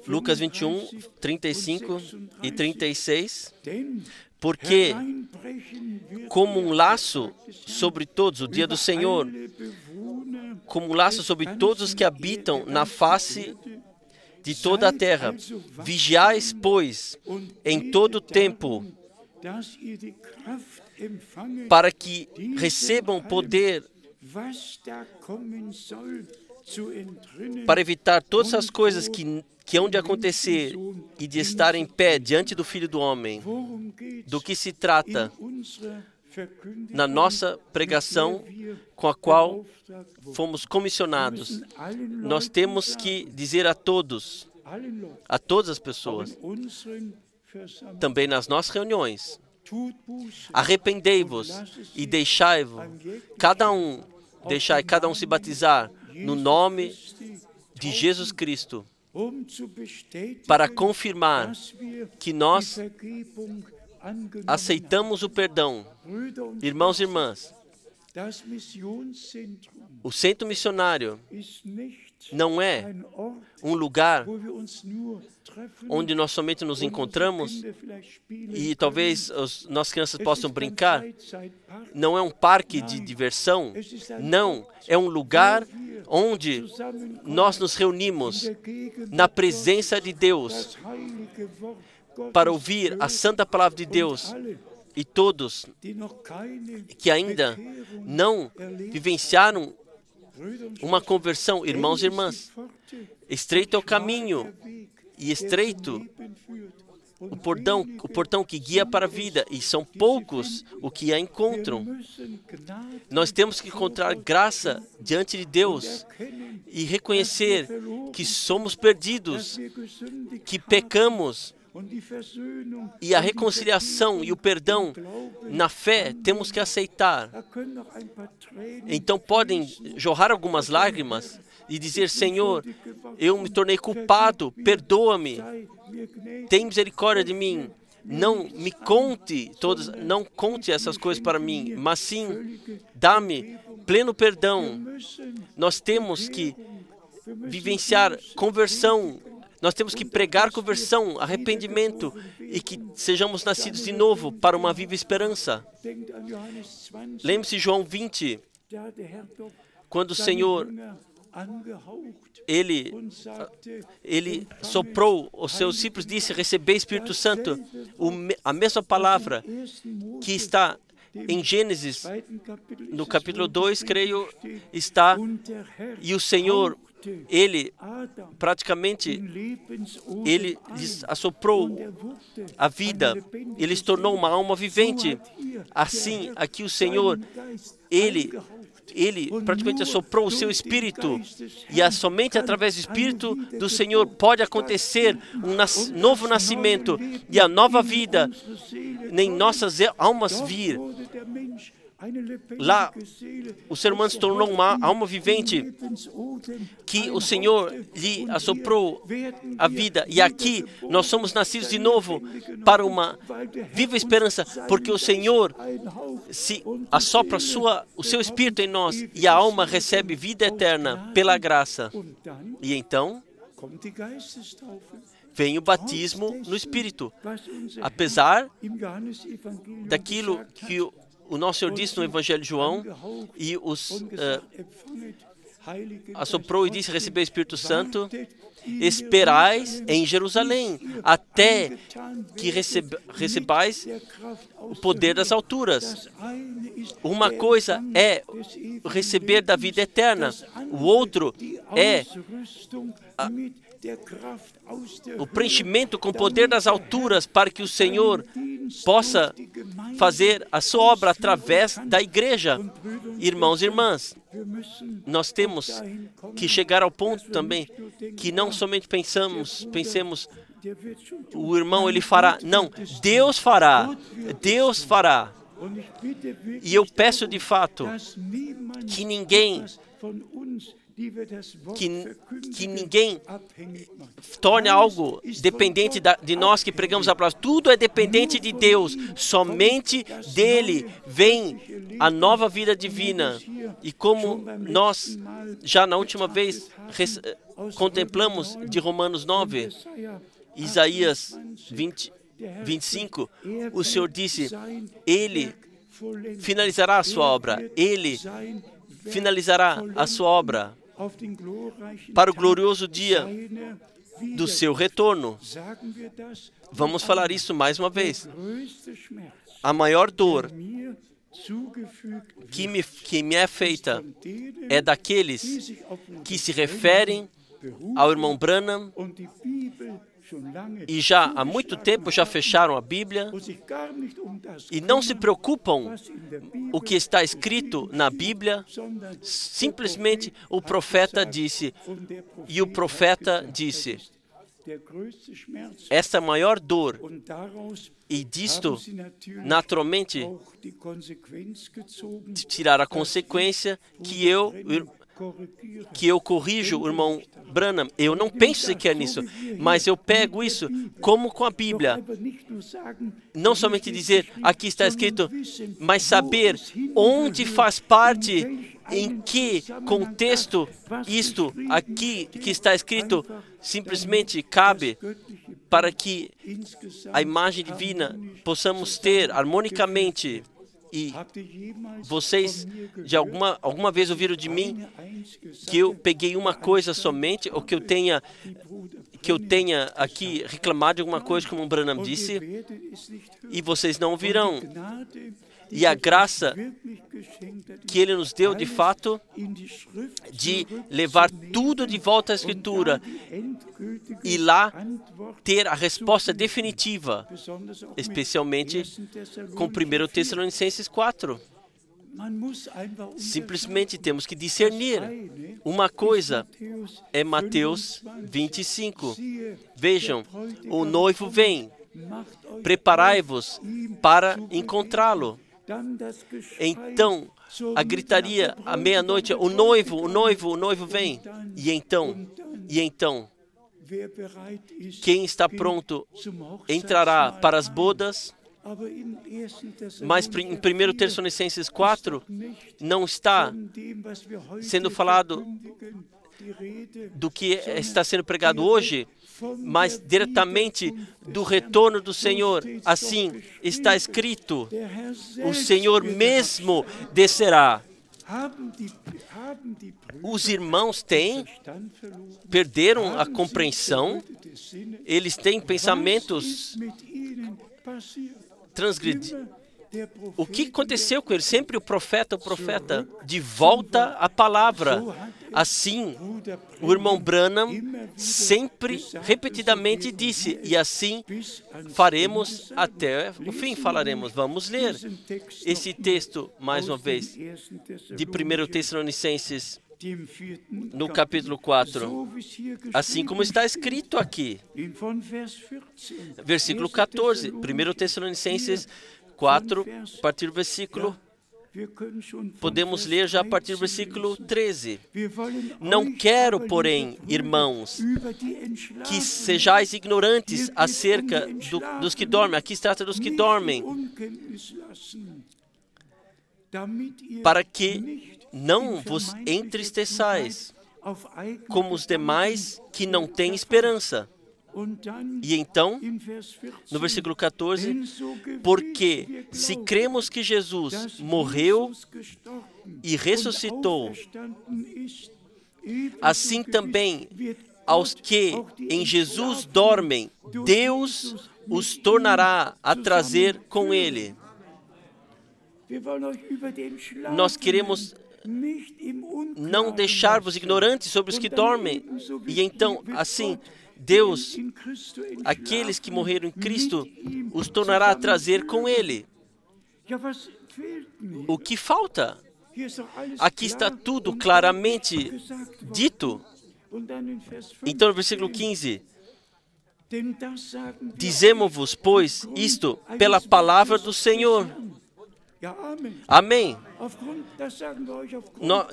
Lucas 21, 35 e 36. Porque como um laço sobre todos, o dia do Senhor, como um laço sobre todos os que habitam na face de toda a terra. Vigiais, pois, em todo o tempo, para que recebam poder para evitar todas as coisas que hão de acontecer e de estar em pé diante do Filho do Homem. Do que se trata na nossa pregação com a qual fomos comissionados. Nós temos que dizer a todas as pessoas, também nas nossas reuniões, arrependei-vos e deixai cada um se batizar no nome de Jesus Cristo, para confirmar que nós aceitamos o perdão. Irmãos e irmãs, o centro missionário não é um lugar onde nós somente nos encontramos e talvez as nossas crianças possam brincar. Não é um parque de diversão. Não, é um lugar onde nós nos reunimos na presença de Deus para ouvir a santa palavra de Deus. E todos que ainda não vivenciaram uma conversão, irmãos e irmãs, estreito é o caminho e estreito o portão que guia para a vida, e são poucos os que a encontram. Nós temos que encontrar graça diante de Deus e reconhecer que somos perdidos, que pecamos, e a reconciliação e o perdão na fé temos que aceitar. Então podem jorrar algumas lágrimas e dizer: Senhor, eu me tornei culpado, perdoa-me, tem misericórdia de mim. Não conte essas coisas para mim, mas sim, dá-me pleno perdão. Nós temos que vivenciar conversão. Nós temos que pregar conversão, arrependimento, e que sejamos nascidos de novo para uma viva esperança. Lembre-se de João 20, quando o Senhor, Ele soprou os seus discípulos, disse: recebei Espírito Santo. A mesma palavra que está em Gênesis, no capítulo 2, creio, está, e o Senhor, Ele lhes assoprou a vida, Ele se tornou uma alma vivente. Assim, aqui o Senhor, Ele praticamente assoprou o seu Espírito, e somente através do Espírito do Senhor pode acontecer um novo nascimento e a nova vida em nossas almas vir. Lá, o ser humano se tornou uma alma vivente, que o Senhor lhe assoprou a vida. E aqui, nós somos nascidos de novo para uma viva esperança, porque o Senhor se assopra o seu Espírito em nós, e a alma recebe vida eterna pela graça. E então, vem o batismo no Espírito. Apesar daquilo que o nosso Senhor disse no Evangelho de João, e assoprou e disse: recebei o Espírito Santo, esperais em Jerusalém, até que recebais o poder das alturas. Uma coisa é receber da vida eterna, o outro é o preenchimento com o poder das alturas, para que o Senhor possa fazer a sua obra através da igreja. Irmãos e irmãs, nós temos que chegar ao ponto também que não somente pensemos, o irmão ele fará. Não, Deus fará. Deus fará. E eu peço de fato que ninguém torne algo dependente de nós que pregamos a palavra. Tudo é dependente de Deus. Somente dele vem a nova vida divina. E como nós já na última vez contemplamos de Romanos 9, Isaías 25, o Senhor disse, Ele finalizará a sua obra. Ele finalizará a sua obra para o glorioso dia do seu retorno. Vamos falar isso mais uma vez. A maior dor que me é feita é daqueles que se referem ao irmão Branham e já há muito tempo já fecharam a Bíblia e não se preocupam o que está escrito na Bíblia. Simplesmente o profeta disse, e o profeta disse. Esta é a maior dor, e disto, naturalmente, tirar a consequência que eu corrijo o irmão Branham. Eu não penso sequer nisso, mas eu pego isso como com a Bíblia. Não somente dizer, aqui está escrito, mas saber onde faz parte, em que contexto isto aqui que está escrito simplesmente cabe para que a imagem divina possamos ter harmonicamente. E vocês de alguma vez ouviram de mim que eu peguei uma coisa somente, ou que eu tenha aqui reclamado de alguma coisa, como o Branham disse, e vocês não ouvirão. E a graça que Ele nos deu, de fato, de levar tudo de volta à Escritura e lá ter a resposta definitiva, especialmente com 1 Tessalonicenses 4. Simplesmente temos que discernir. Uma coisa é Mateus 25. Vejam, o noivo vem, preparai-vos para encontrá-lo. Então, a gritaria à meia-noite, o noivo vem. E então, quem está pronto entrará para as bodas. Mas em 1 Tessalonicenses 4, não está sendo falado do que está sendo pregado hoje, mas diretamente do retorno do Senhor. Assim está escrito, o Senhor mesmo descerá. Os irmãos perderam a compreensão, eles têm pensamentos transgredidos. O que aconteceu com ele? Sempre o profeta, de volta à palavra. Assim, o irmão Branham sempre, repetidamente disse, e assim faremos até o fim, falaremos. Vamos ler esse texto, mais uma vez, de 1 Tessalonicenses, no capítulo 4, assim como está escrito aqui, versículo 14, 1 Tessalonicenses 4, a partir do versículo, podemos ler já a partir do versículo 13. Não quero, porém, irmãos, que sejais ignorantes acerca dos que dormem. Aqui se trata dos que dormem, para que não vos entristeçais, como os demais que não têm esperança. E então, no versículo 14, porque se cremos que Jesus morreu e ressuscitou, assim também aos que em Jesus dormem, Deus os tornará a trazer com Ele. Nós queremos não deixar-vos ignorantes sobre os que dormem. E então, assim, Deus, aqueles que morreram em Cristo, os tornará a trazer com Ele. O que falta? Aqui está tudo claramente dito. Então, no versículo 15, dizemos-vos, pois, isto pela palavra do Senhor. Amém.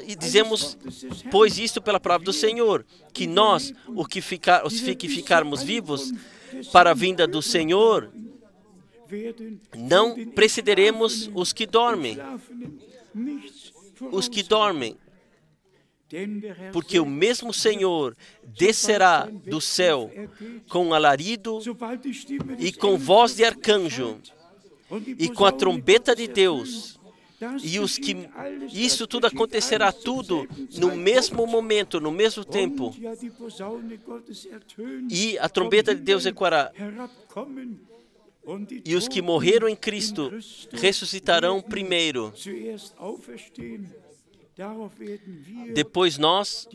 E dizemos, pois, isto pela palavra do Senhor, que nós, os que ficarmos vivos para a vinda do Senhor, não precederemos os que dormem. Os que dormem. porque o mesmo Senhor descerá do céu com alarido e com voz de arcanjo e com a trombeta de Deus. E isso tudo acontecerá tudo no mesmo momento, no mesmo tempo. E a trombeta de Deus ecoará. E os que morreram em Cristo ressuscitarão primeiro. Depois nós,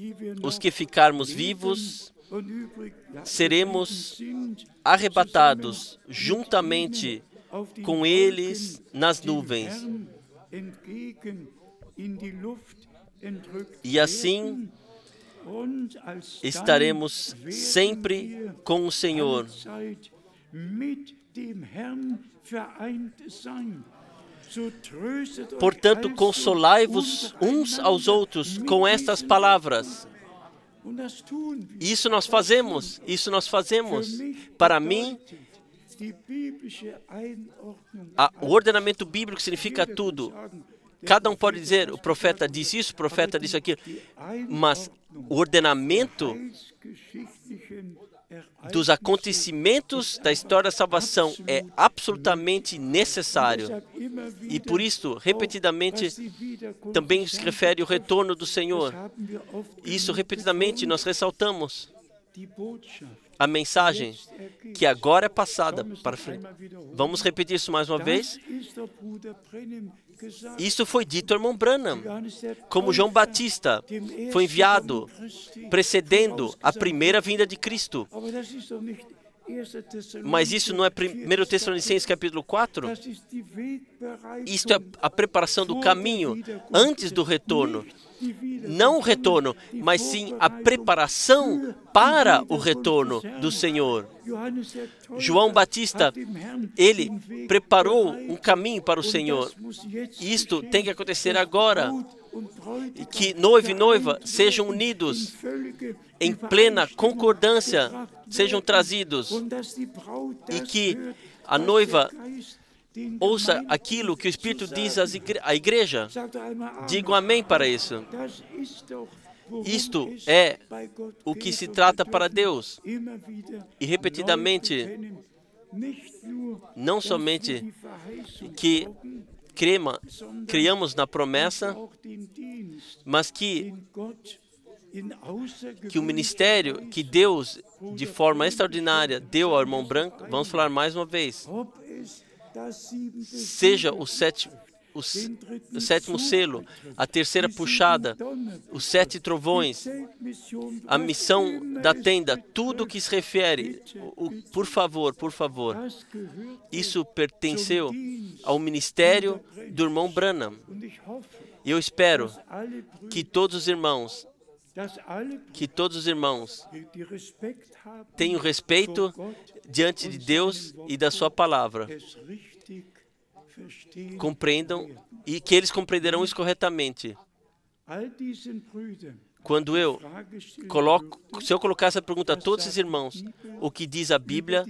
os que ficarmos vivos, seremos arrebatados juntamente com eles nas nuvens. E assim estaremos sempre com o Senhor. Portanto, consolai-vos uns aos outros com estas palavras. Isso nós fazemos. Para mim, o ordenamento bíblico significa tudo. Cada um pode dizer, o profeta disse isso, o profeta disse aquilo. Mas o ordenamento dos acontecimentos da história da salvação é absolutamente necessário. E por isso, repetidamente, também se refere ao retorno do Senhor. Isso, repetidamente, nós ressaltamos a mensagem que agora é passada para frente. Vamos repetir isso mais uma vez? Isso foi dito ao irmão Branham, como João Batista foi enviado precedendo a primeira vinda de Cristo. Mas isso não é 1 Tessalonicenses capítulo 4? Isto é a preparação do caminho antes do retorno. Não o retorno, mas sim a preparação para o retorno do Senhor. João Batista, ele preparou um caminho para o Senhor. Isto tem que acontecer agora. Que noivo e noiva sejam unidos em plena concordância, sejam trazidos. E que a noiva ouça aquilo que o Espírito diz à igreja. Digam amém para isso. Isto é o que se trata para Deus. E repetidamente, não somente que criamos na promessa, mas que o ministério que Deus, de forma extraordinária, deu ao irmão Branham, vamos falar mais uma vez, seja o sétimo selo, a terceira puxada, os 7 trovões, a missão da tenda, tudo que se refere, por favor, isso pertenceu ao ministério do irmão Branham. E eu espero que todos os irmãos tenham respeito diante de Deus e da sua palavra. Compreendam e que eles compreenderão isso corretamente. Quando se eu colocasse a pergunta a todos esses irmãos, o que diz a Bíblia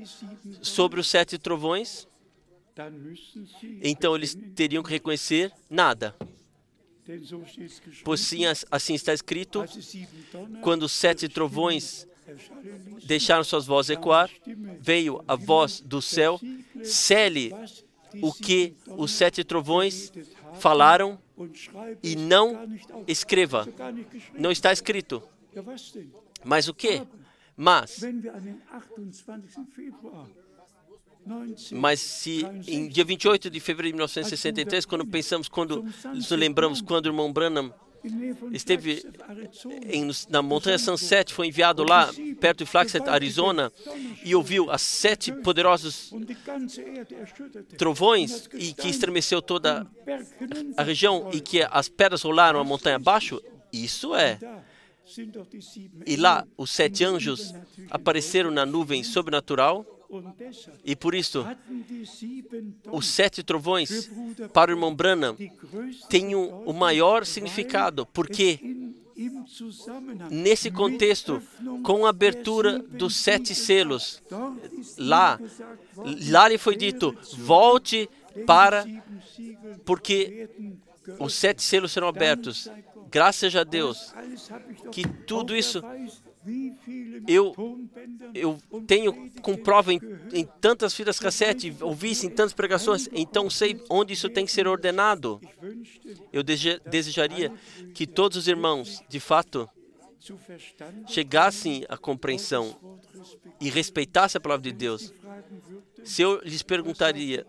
sobre os 7 trovões, então eles teriam que reconhecer nada. Pois sim, assim está escrito, quando os 7 trovões deixaram suas vozes ecoar, veio a voz do céu, cele o que os 7 trovões falaram e não escreva. Não está escrito. Mas o quê? Mas se em dia 28 de fevereiro de 1963, quando nos lembramos quando o irmão Branham esteve na montanha Sunset, foi enviado lá, perto de Flagstaff, Arizona, e ouviu as 7 poderosos trovões e que estremeceu toda a região e que as pedras rolaram a montanha abaixo. Isso é. E lá os 7 anjos apareceram na nuvem sobrenatural. E por isso, os 7 trovões para o irmão Branham têm o maior significado, porque nesse contexto, com a abertura dos 7 selos, lá lhe foi dito, volte porque os 7 selos serão abertos. Graças a Deus, que tudo isso eu tenho com prova em tantas fitas cassete, ouvi isso em tantas pregações, então sei onde isso tem que ser ordenado. Eu desejaria que todos os irmãos, de fato, chegassem à compreensão e respeitassem a palavra de Deus. Se eu lhes perguntaria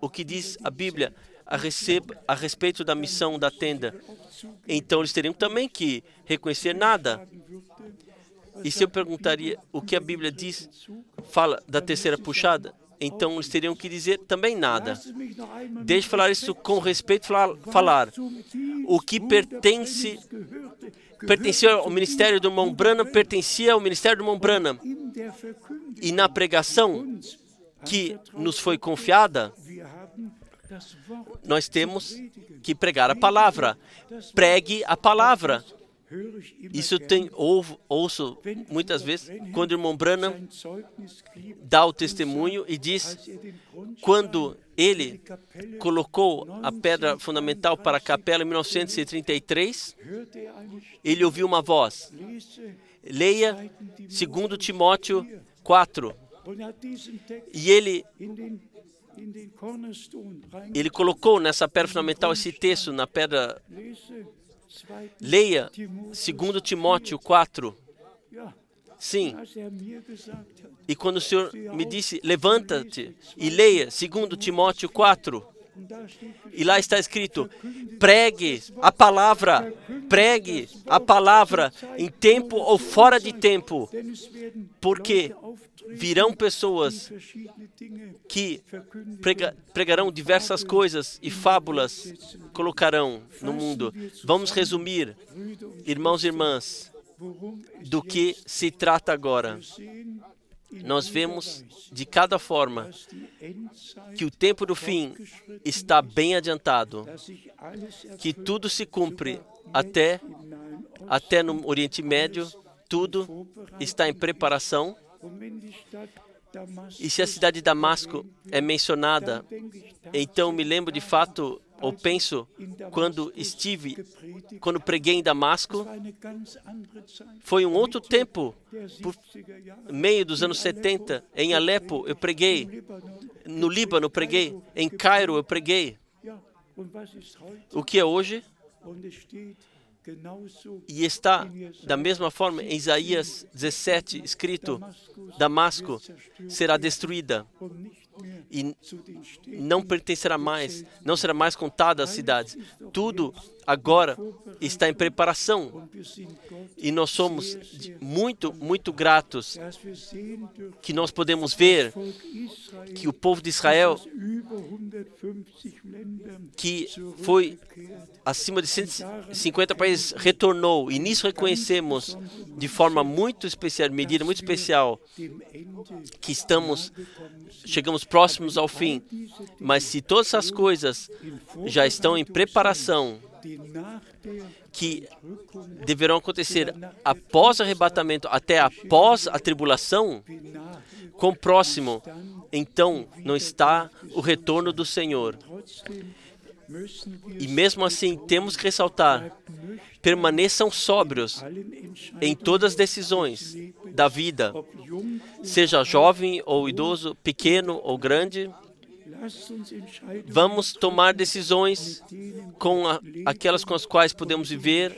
o que diz a Bíblia a respeito da missão da tenda, então eles teriam também que reconhecer nada. E se eu perguntaria o que a Bíblia diz, fala da terceira puxada, então eles teriam que dizer também nada. Deixe eu falar isso com respeito, falar o que pertencia ao ministério do irmão Branham, pertencia ao ministério do irmão Branham. E na pregação que nos foi confiada, nós temos que pregar a palavra. Pregue a palavra. Isso ouço muitas vezes quando o irmão Branham dá o testemunho e diz, quando ele colocou a pedra fundamental para a capela em 1933, ele ouviu uma voz. Leia 2 Timóteo 4. E ele colocou nessa pedra fundamental esse texto na pedra. Leia 2 Timóteo 4. Sim. E quando o Senhor me disse, levanta-te e leia 2 Timóteo 4. E lá está escrito, pregue a palavra em tempo ou fora de tempo, porque virão pessoas que pregarão diversas coisas e fábulas colocarão no mundo. Vamos resumir, irmãos e irmãs, do que se trata agora. Nós vemos de cada forma que o tempo do fim está bem adiantado, que tudo se cumpre até no Oriente Médio, tudo está em preparação. E se a cidade de Damasco é mencionada, então me lembro de fato, ou penso, quando preguei em Damasco, foi um outro tempo, por meio dos anos 70, em Alepo eu preguei, no Líbano preguei, em Cairo eu preguei. O que é hoje? E está da mesma forma em Isaías 17, escrito, Damasco será destruída e não pertencerá mais, não será mais contada às cidades. Tudo agora está em preparação e nós somos muito, muito gratos que nós podemos ver que o povo de Israel, que foi acima de 150 países, retornou, e nisso reconhecemos de forma muito especial, medida muito especial, que chegamos próximos ao fim. Mas se todas essas coisas já estão em preparação, que deverão acontecer após o arrebatamento, até após a tribulação, quão próximo, então, não está o retorno do Senhor. E mesmo assim, temos que ressaltar, permaneçam sóbrios em todas as decisões da vida, seja jovem ou idoso, pequeno ou grande. Vamos tomar decisões com aquelas com as quais podemos viver,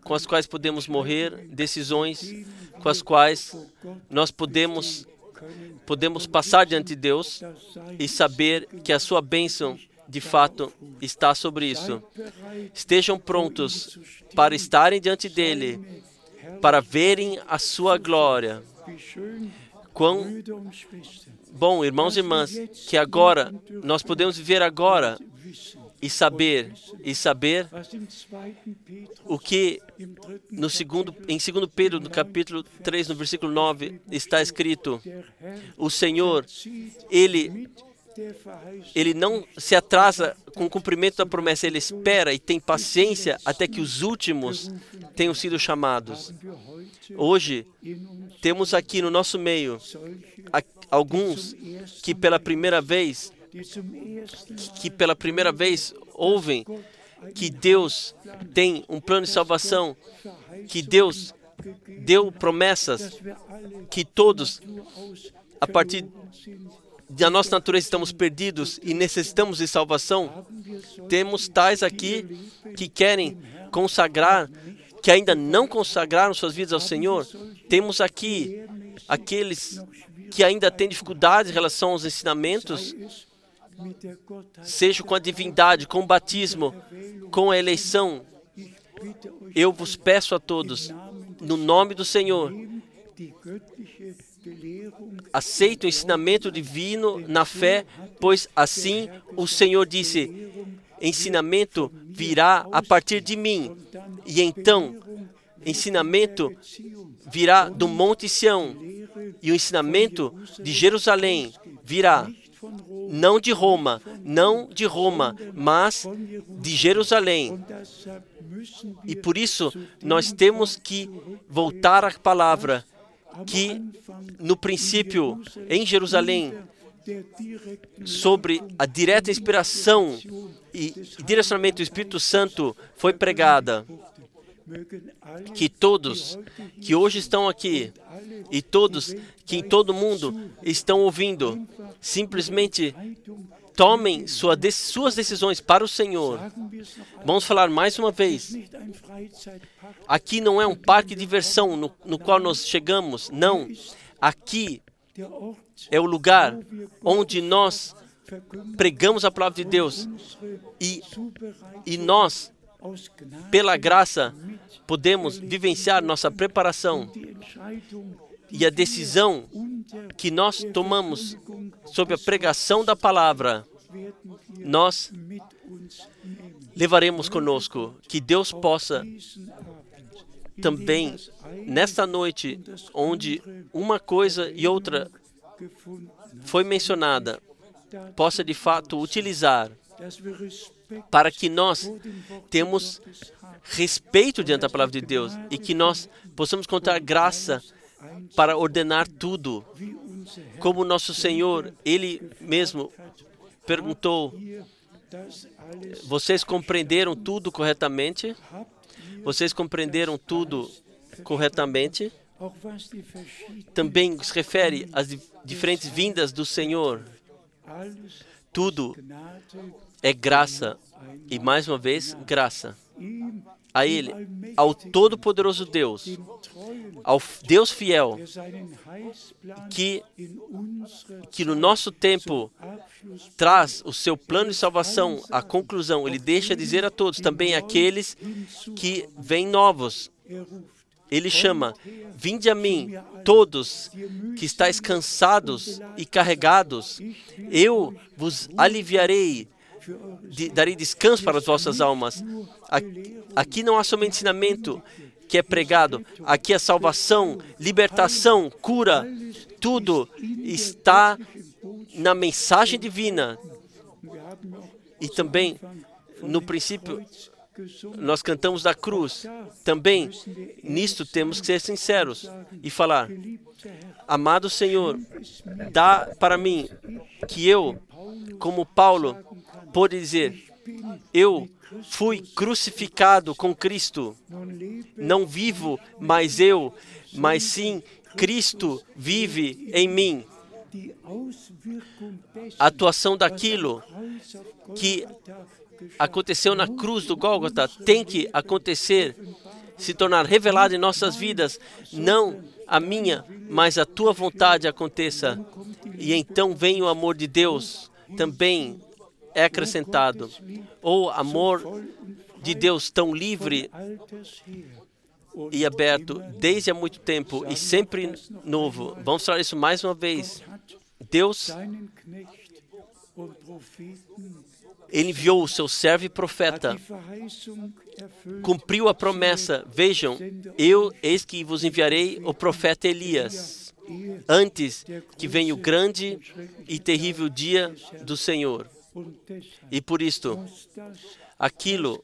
com as quais podemos morrer, decisões com as quais nós podemos passar diante de Deus e saber que a sua bênção de fato está sobre isso. Estejam prontos para estarem diante dele, para verem a sua glória. Quão bom, irmãos e irmãs, que agora nós podemos viver agora e saber o que em 2 Pedro, no capítulo 3, no versículo 9, está escrito: o Senhor, Ele não se atrasa com o cumprimento da promessa, Ele espera e tem paciência até que os últimos tenham sido chamados. Hoje, temos aqui no nosso meio alguns que pela primeira vez ouvem que Deus tem um plano de salvação, que Deus deu promessas, que todos, a partir da nossa natureza, estamos perdidos e necessitamos de salvação. Temos tais aqui que querem consagrar, que ainda não consagraram suas vidas ao Senhor. Temos aqui aqueles que ainda têm dificuldade em relação aos ensinamentos, seja com a divindade, com o batismo, com a eleição. Eu vos peço a todos, no nome do Senhor, aceite o ensinamento divino na fé, pois assim o Senhor disse, ensinamento virá a partir de mim, e então ensinamento virá do Monte Sião, e o ensinamento de Jerusalém virá, não de Roma, mas de Jerusalém. E por isso nós temos que voltar à palavra, que no princípio, em Jerusalém, sobre a direta inspiração e direcionamento do Espírito Santo foi pregada. Que todos que hoje estão aqui e todos que em todo o mundo estão ouvindo, simplesmente tomem suas decisões para o Senhor. Vamos falar mais uma vez. Aqui não é um parque de diversão no qual nós chegamos. Não. Aqui é o lugar onde nós pregamos a palavra de Deus. E nós, pela graça, podemos vivenciar nossa preparação. E a decisão que nós tomamos sobre a pregação da palavra, nós levaremos conosco. Que Deus possa também, nesta noite, onde uma coisa e outra foi mencionada, possa de fato utilizar para que nós temos respeito diante da palavra de Deus e que nós possamos encontrar graça para ordenar tudo. Como nosso Senhor, Ele mesmo perguntou, vocês compreenderam tudo corretamente? Vocês compreenderam tudo corretamente? Também se refere às diferentes vindas do Senhor. Tudo é graça. E mais uma vez, graça. A Ele, ao Todo-Poderoso Deus, ao Deus fiel, que no nosso tempo traz o seu plano de salvação à conclusão. Ele deixa dizer a todos, também aqueles que vêm novos. Ele chama, vinde a mim, todos que estáis cansados e carregados, eu vos aliviarei, darei descanso para as vossas almas. Aqui não há somente ensinamento que é pregado, aqui é salvação, libertação, cura, tudo está na mensagem divina. E também, no princípio, nós cantamos da cruz. Também, nisto temos que ser sinceros e falar, amado Senhor, dá para mim que eu, como Paulo, pode dizer, eu fui crucificado com Cristo. Não vivo mais eu, mas sim Cristo vive em mim. A atuação daquilo que aconteceu na cruz do Gólgota tem que acontecer, se tornar revelado em nossas vidas. Não a minha, mas a tua vontade aconteça. E então vem o amor de Deus, também é acrescentado. O amor de Deus tão livre e aberto desde há muito tempo e sempre novo. Vamos falar isso mais uma vez. Deus, Ele enviou o seu servo e profeta, cumpriu a promessa. Vejam, eis que vos enviarei o profeta Elias, antes que venha o grande e terrível dia do Senhor. E por isto, aquilo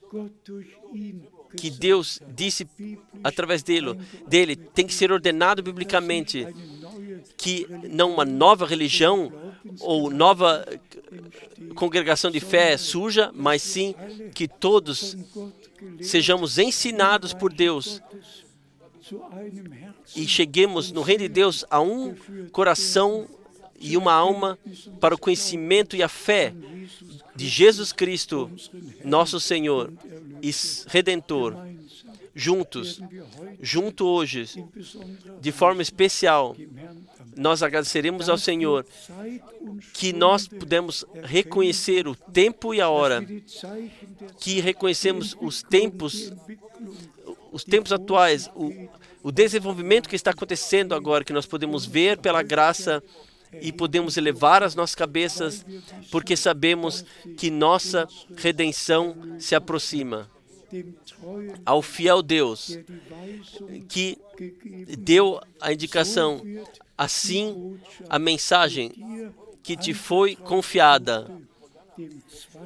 que Deus disse através dele tem que ser ordenado biblicamente, que não uma nova religião ou nova congregação de fé surja, mas sim que todos sejamos ensinados por Deus e cheguemos no reino de Deus a um coração e uma alma para o conhecimento e a fé de Jesus Cristo, nosso Senhor e Redentor. Junto hoje, de forma especial, nós agradeceremos ao Senhor que nós pudemos reconhecer o tempo e a hora, que reconhecemos os tempos atuais, o desenvolvimento que está acontecendo agora, que nós podemos ver pela graça e podemos elevar as nossas cabeças, porque sabemos que nossa redenção se aproxima. Ao fiel Deus, que deu a indicação, assim a mensagem que te foi confiada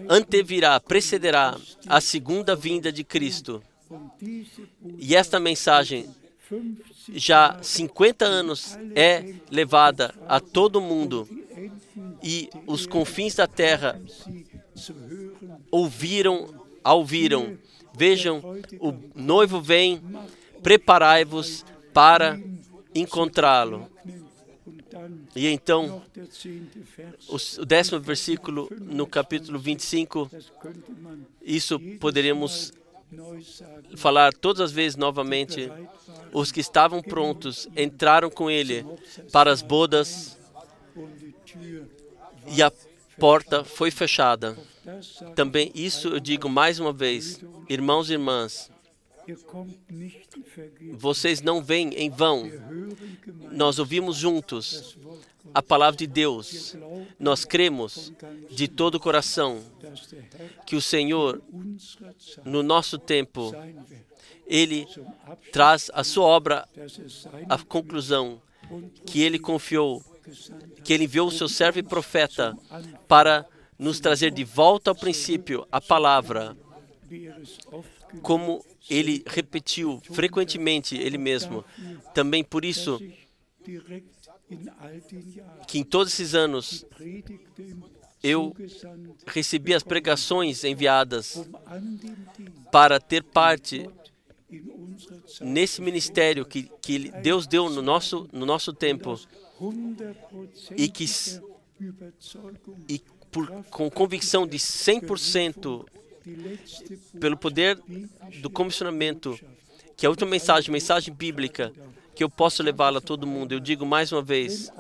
antevirá, precederá a segunda vinda de Cristo. E esta mensagem, já 50 anos, é levada a todo mundo, e os confins da terra ouviram. Vejam, o noivo vem, preparai-vos para encontrá-lo. E então, o 10º versículo no capítulo 25, isso poderíamos falar todas as vezes novamente. Os que estavam prontos entraram com ele para as bodas e a porta foi fechada. Também isso eu digo mais uma vez, irmãos e irmãs, vocês não vêm em vão. Nós ouvimos juntos a palavra de Deus. Nós cremos de todo o coração que o Senhor, no nosso tempo, Ele traz a sua obra à conclusão, que Ele confiou, que Ele enviou o seu servo e profeta para nos trazer de volta ao princípio a palavra, como Ele repetiu frequentemente Ele mesmo. Também por isso, que em todos esses anos, eu recebi as pregações enviadas para ter parte nesse ministério que Deus deu no nosso tempo com convicção de 100%, pelo poder do comissionamento, que a última mensagem bíblica, que eu posso levá-la a todo mundo. Eu digo mais uma vez,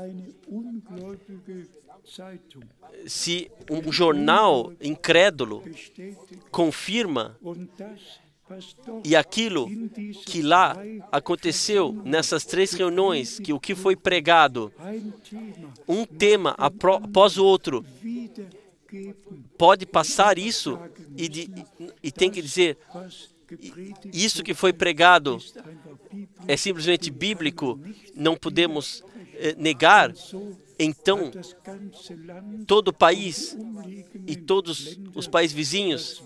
se um jornal incrédulo confirma e aquilo que lá aconteceu nessas 3 reuniões, que o que foi pregado, um tema após o outro, pode passar isso e tem que dizer, isso que foi pregado é simplesmente bíblico, não podemos negar. Então, todo o país e todos os países vizinhos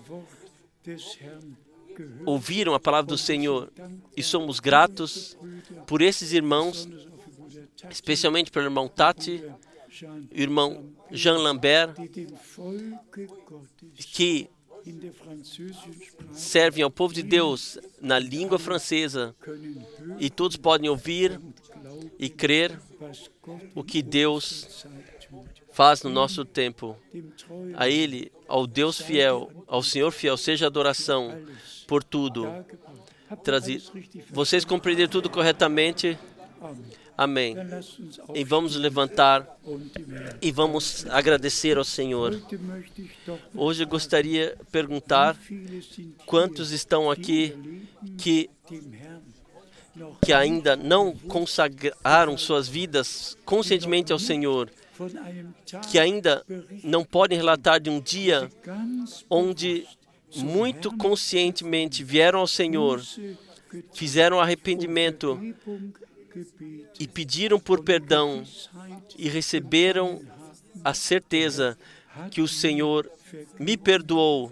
ouviram a palavra do Senhor, e somos gratos por esses irmãos, especialmente pelo irmão Tati, o irmão Jean Lambert, que servem ao povo de Deus na língua francesa, e todos podem ouvir e crer o que Deus faz no nosso tempo. A Ele, ao Deus fiel, ao Senhor fiel, seja adoração por tudo. Vocês compreenderam tudo corretamente? Amém. E vamos levantar e vamos agradecer ao Senhor. Hoje eu gostaria de perguntar quantos estão aqui que ainda não consagraram suas vidas conscientemente ao Senhor, que ainda não podem relatar de um dia onde muito conscientemente vieram ao Senhor, fizeram arrependimento e pediram por perdão e receberam a certeza que o Senhor me perdoou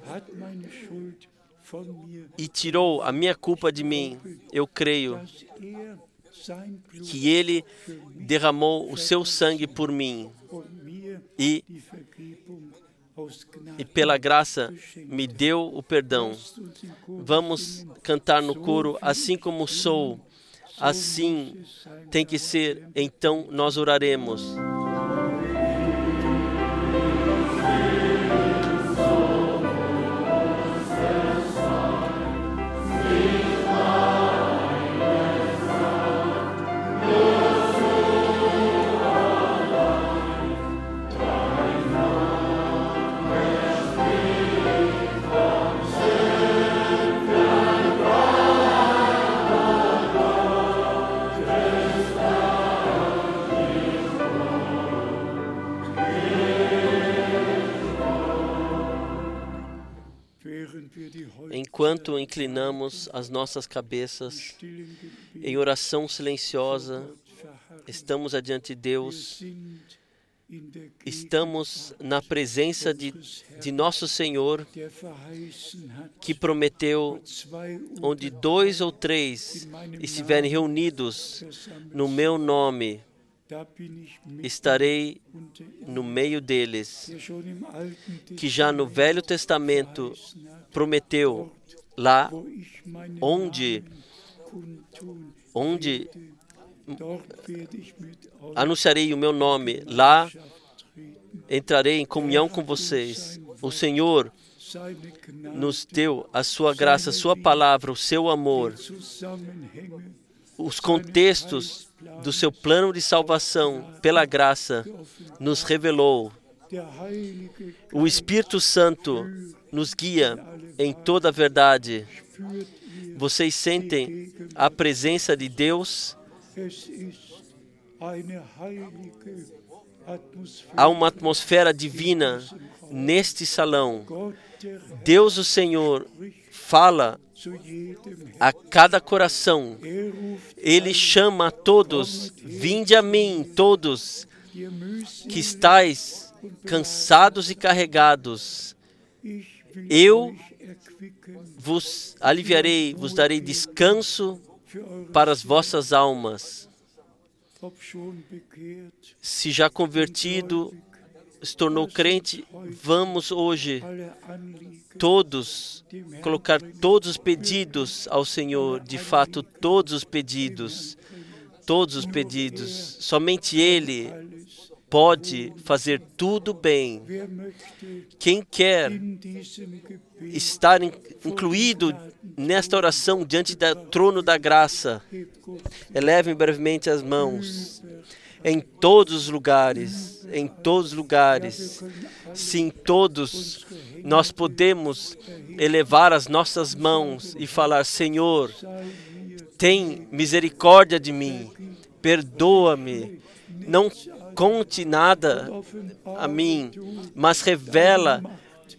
e tirou a minha culpa de mim. Eu creio que Ele derramou o seu sangue por mim e pela graça me deu o perdão. Vamos cantar no coro, assim como sou, assim tem que ser, então nós oraremos. Enquanto inclinamos as nossas cabeças em oração silenciosa, estamos adiante de Deus, estamos na presença de nosso Senhor, que prometeu, onde 2 ou 3 estiverem reunidos no meu nome, estarei no meio deles, que já no Velho Testamento prometeu, lá onde anunciarei o meu nome, lá entrarei em comunhão com vocês. O Senhor nos deu a sua graça, a sua palavra, o seu amor, os contextos do seu plano de salvação pela graça nos revelou. O Espírito Santo nos guia em toda a verdade. Vocês sentem a presença de Deus? Há uma atmosfera divina neste salão. Deus, o Senhor, fala a cada coração. Ele chama a todos, vinde a mim, todos que estáis cansados e carregados. Eu vos aliviarei, vos darei descanso para as vossas almas. Se já convertido, se tornou crente, vamos hoje todos colocar todos os pedidos ao Senhor, de fato todos os pedidos, somente Ele pode fazer tudo bem. Quem quer estar incluído nesta oração diante do trono da graça, elevem brevemente as mãos. Em todos os lugares, sim, todos, nós podemos elevar as nossas mãos e falar: Senhor, tem misericórdia de mim, perdoa-me, não conte nada a mim, mas revela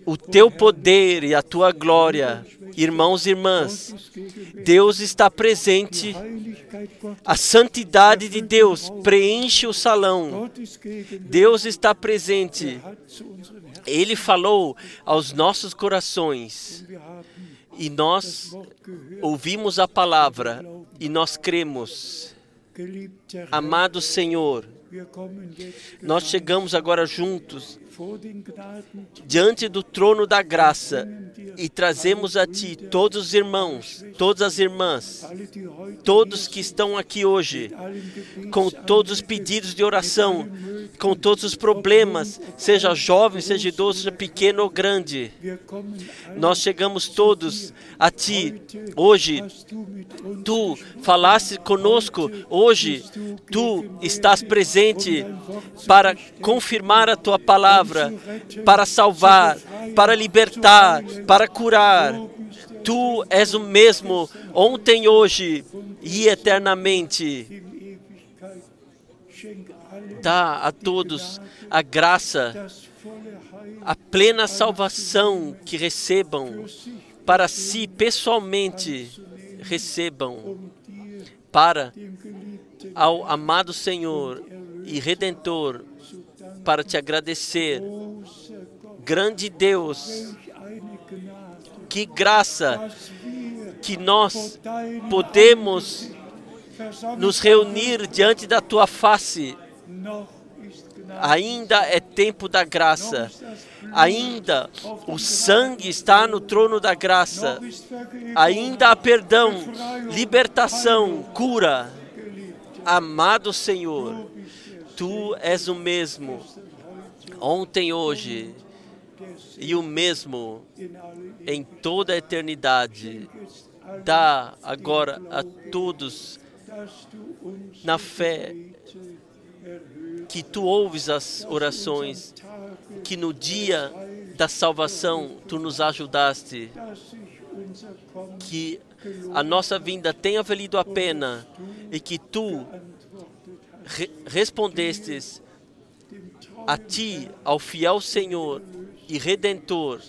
o teu poder e a tua glória. Irmãos e irmãs, Deus está presente, a santidade de Deus preenche o salão, Deus está presente, Ele falou aos nossos corações e nós ouvimos a palavra e nós cremos. Amado Senhor, nós chegamos agora juntos diante do trono da graça e trazemos a Ti todos os irmãos, todas as irmãs, todos que estão aqui hoje, com todos os pedidos de oração, com todos os problemas, seja jovem, seja idoso, seja pequeno ou grande. Nós chegamos todos a Ti. Hoje, Tu falaste conosco, hoje Tu estás presente para confirmar a Tua palavra, para salvar, para libertar, para curar. Tu és o mesmo ontem, hoje e eternamente. Dá a todos a graça, a plena salvação que recebam para si pessoalmente, recebam para ao amado Senhor e Redentor, para te agradecer. Grande Deus, que graça que nós podemos nos reunir diante da tua face. Ainda é tempo da graça. Ainda o sangue está no trono da graça. Ainda há perdão, libertação, cura. Amado Senhor, Tu és o mesmo, ontem, hoje, e o mesmo em toda a eternidade. Dá agora a todos, na fé, que Tu ouves as orações, que no dia da salvação Tu nos ajudaste, que a nossa vinda tenha valido a pena e que Tu respondestes a Ti, ao fiel Senhor e Redentor,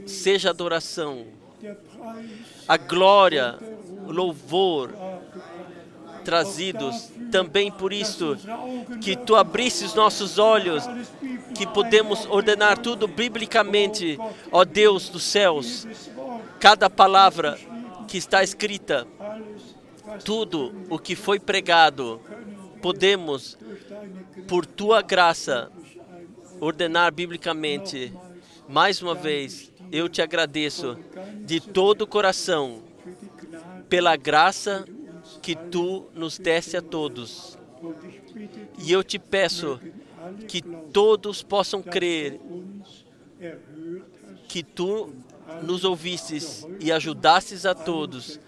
seja adoração, a glória, o louvor trazidos também por isto, que Tu abrisse os nossos olhos, que podemos ordenar tudo biblicamente, ó Deus dos céus, cada palavra que está escrita, tudo o que foi pregado, podemos, por Tua graça, ordenar biblicamente. Mais uma vez, eu Te agradeço de todo o coração pela graça que Tu nos deste a todos. E eu Te peço que todos possam crer que Tu nos ouvistes e ajudastes a todos,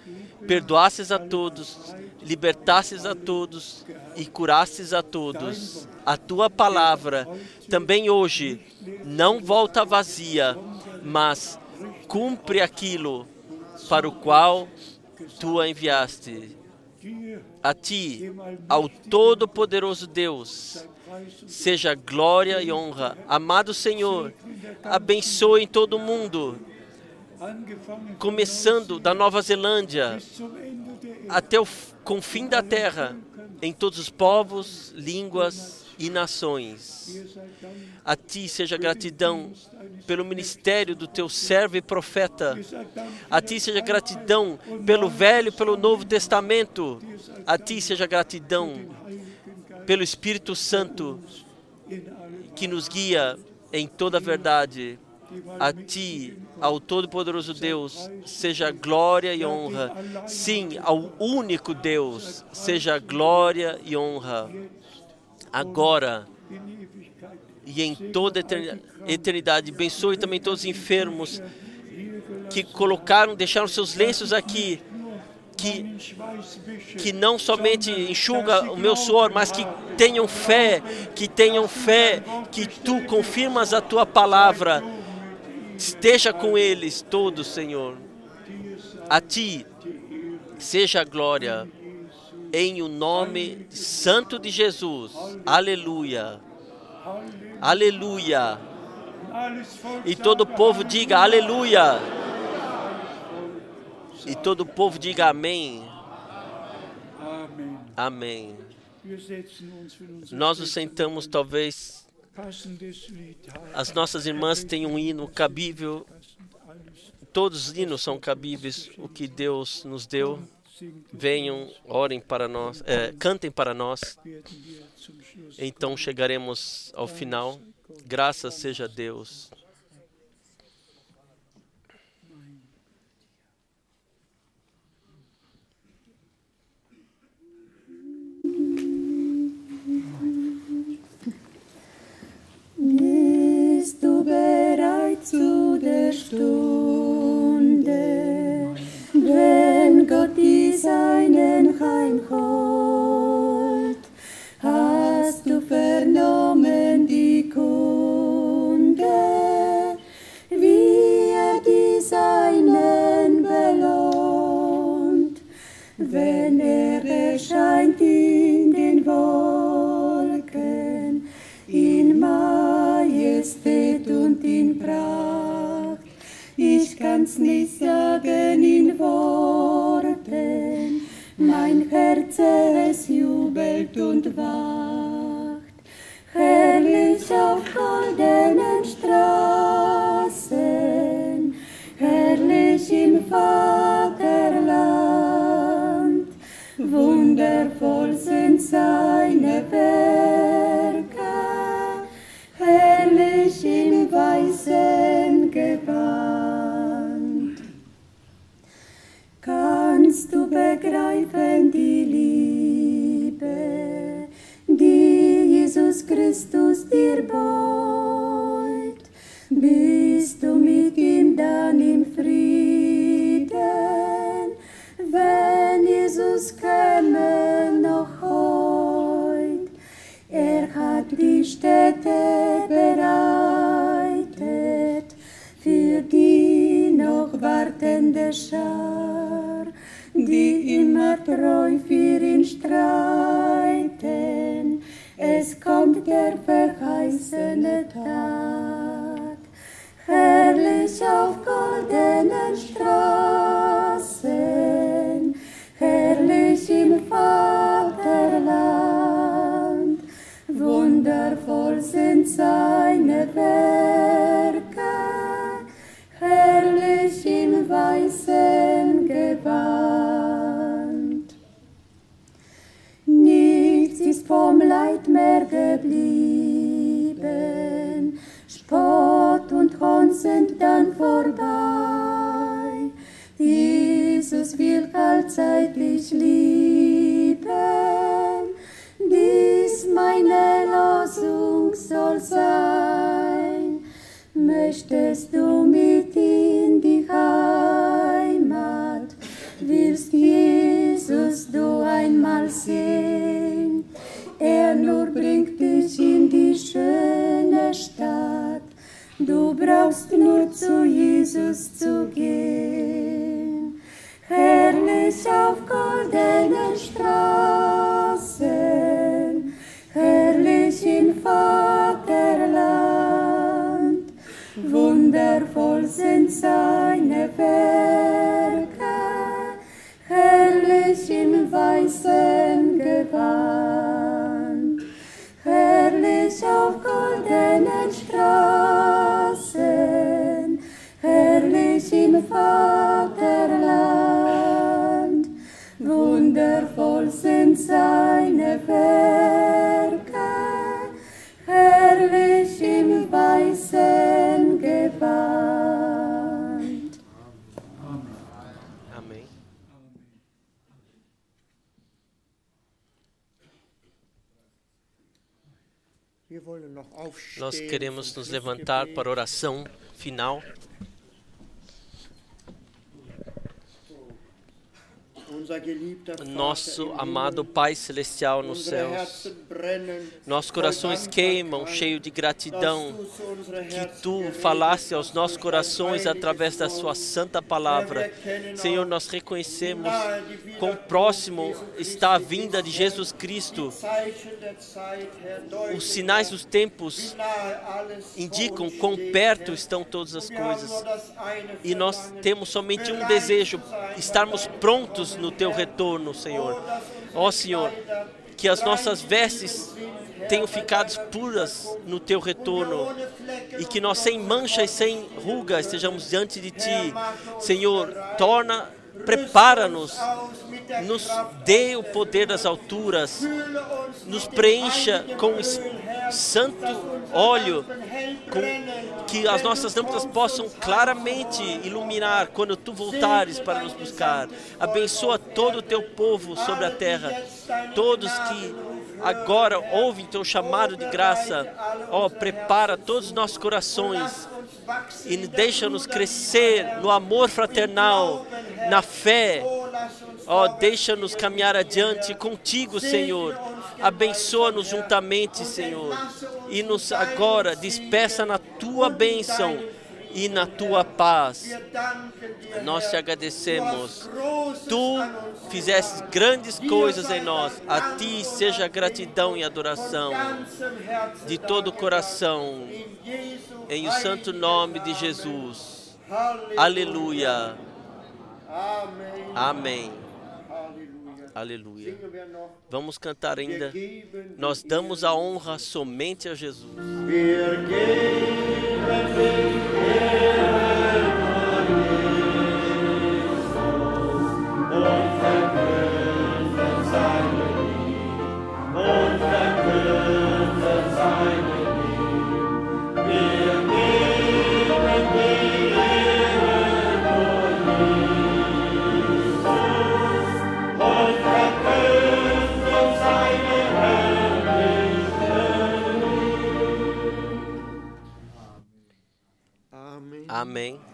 perdoastes a todos, libertastes a todos e curastes a todos. A Tua palavra também hoje não volta vazia, mas cumpre aquilo para o qual Tu a enviaste. A Ti, ao Todo-Poderoso Deus, seja glória e honra. Amado Senhor, abençoe todo o mundo, começando da Nova Zelândia até o confim da terra, em todos os povos, línguas e nações. A Ti seja gratidão pelo ministério do Teu servo e profeta. A Ti seja gratidão pelo Velho e pelo Novo Testamento. A Ti seja gratidão pelo Espírito Santo que nos guia em toda a verdade. A Ti, ao Todo-Poderoso Deus, seja glória e honra. Sim, ao único Deus, seja glória e honra. Agora e em toda a eternidade. Abençoe também todos os enfermos que deixaram seus lenços aqui, que não somente enxuga o meu suor, mas que tenham fé, que Tu confirmas a Tua palavra. Esteja com eles todos, Senhor. A Ti seja a glória, em o nome santo de Jesus. Aleluia. Aleluia. E todo o povo diga aleluia. E todo o povo diga amém. Amém. Nós nos sentamos, talvez as nossas irmãs têm um hino cabível. Todos os hinos são cabíveis. O que Deus nos deu. Venham, orem para nós, cantem para nós. Então chegaremos ao final. Graças seja a Deus.
Bist du bereit zu der Stunde, wenn Gott die Seinen heimholt? Hast du vernommen die Kunde, wie die Seinen belohnt, wenn erscheint in den Wolken, in Majestät und in Pracht? Ich kann's nicht sagen in Worten, mein Herz es jubelt und wacht. Herrlich auf goldenen Straßen, herrlich im Vaterland, wunderbar kannst du begreifen die Liebe, die Jesus Christus dir beut? Bist du mit ihm dann im Frieden, wenn Jesus käme noch heut? Hat die Städte bereitet für die noch wartende Schar, die immer treu für ihn streiten. Es kommt der verheißene Tag, herrlich auf goldenen Straßen, herrlich im Vaterland. Wundervoll sind seine Werke, herrlich in weißem Gewand. Nichts ist vom Leid mehr geblieben, Spott und Hohn sind dann vorbei. Jesus will allzeitlich lieben, dies meine Losung soll sein. Möchtest du mit in die Heimat, willst Jesus du einmal sehen? Er nur bringt dich in die schöne Stadt, du brauchst nur zu Jesus zu gehen. Herrlich auf goldenen Straßen, herrlich im Vaterland. Wundervoll sind seine Werke, herrlich im weißen Gewand. Herrlich auf goldenen Straßen, herrlich im Vaterland. Wundervoll sind seine Werke, herrlich im weißen Gewand.
Amém. Nós queremos nos levantar para a oração final. Nosso amado Pai Celestial nos céus, nossos corações queimam, cheio de gratidão, que Tu falasse aos nossos corações através da Sua santa palavra. Senhor, nós reconhecemos quão próximo está a vinda de Jesus Cristo. Os sinais dos tempos indicam quão perto estão todas as coisas. E nós temos somente um desejo, estarmos prontos no Teu retorno, Senhor. Ó Senhor, que as nossas vestes tenham ficado puras no Teu retorno e que nós sem mancha e sem ruga estejamos diante de Ti. Senhor, prepara-nos, nos dê o poder das alturas, nos preencha com santo óleo, que as nossas lâmpadas possam claramente iluminar quando Tu voltares para nos buscar. Abençoa todo o Teu povo sobre a terra, todos que agora ouvem Teu chamado de graça. Ó, prepara todos os nossos corações e deixa-nos crescer no amor fraternal, na fé. Ó, deixa-nos caminhar adiante contigo, Senhor. Abençoa-nos juntamente, Senhor. E nos agora despeça na Tua bênção e na Tua paz. Nós Te agradecemos. Tu fizeste grandes coisas em nós. A Ti seja gratidão e adoração de todo o coração. Em o santo nome de Jesus. Aleluia. Amém. Aleluia. Vamos cantar ainda. Nós damos a honra somente a Jesus. Amém.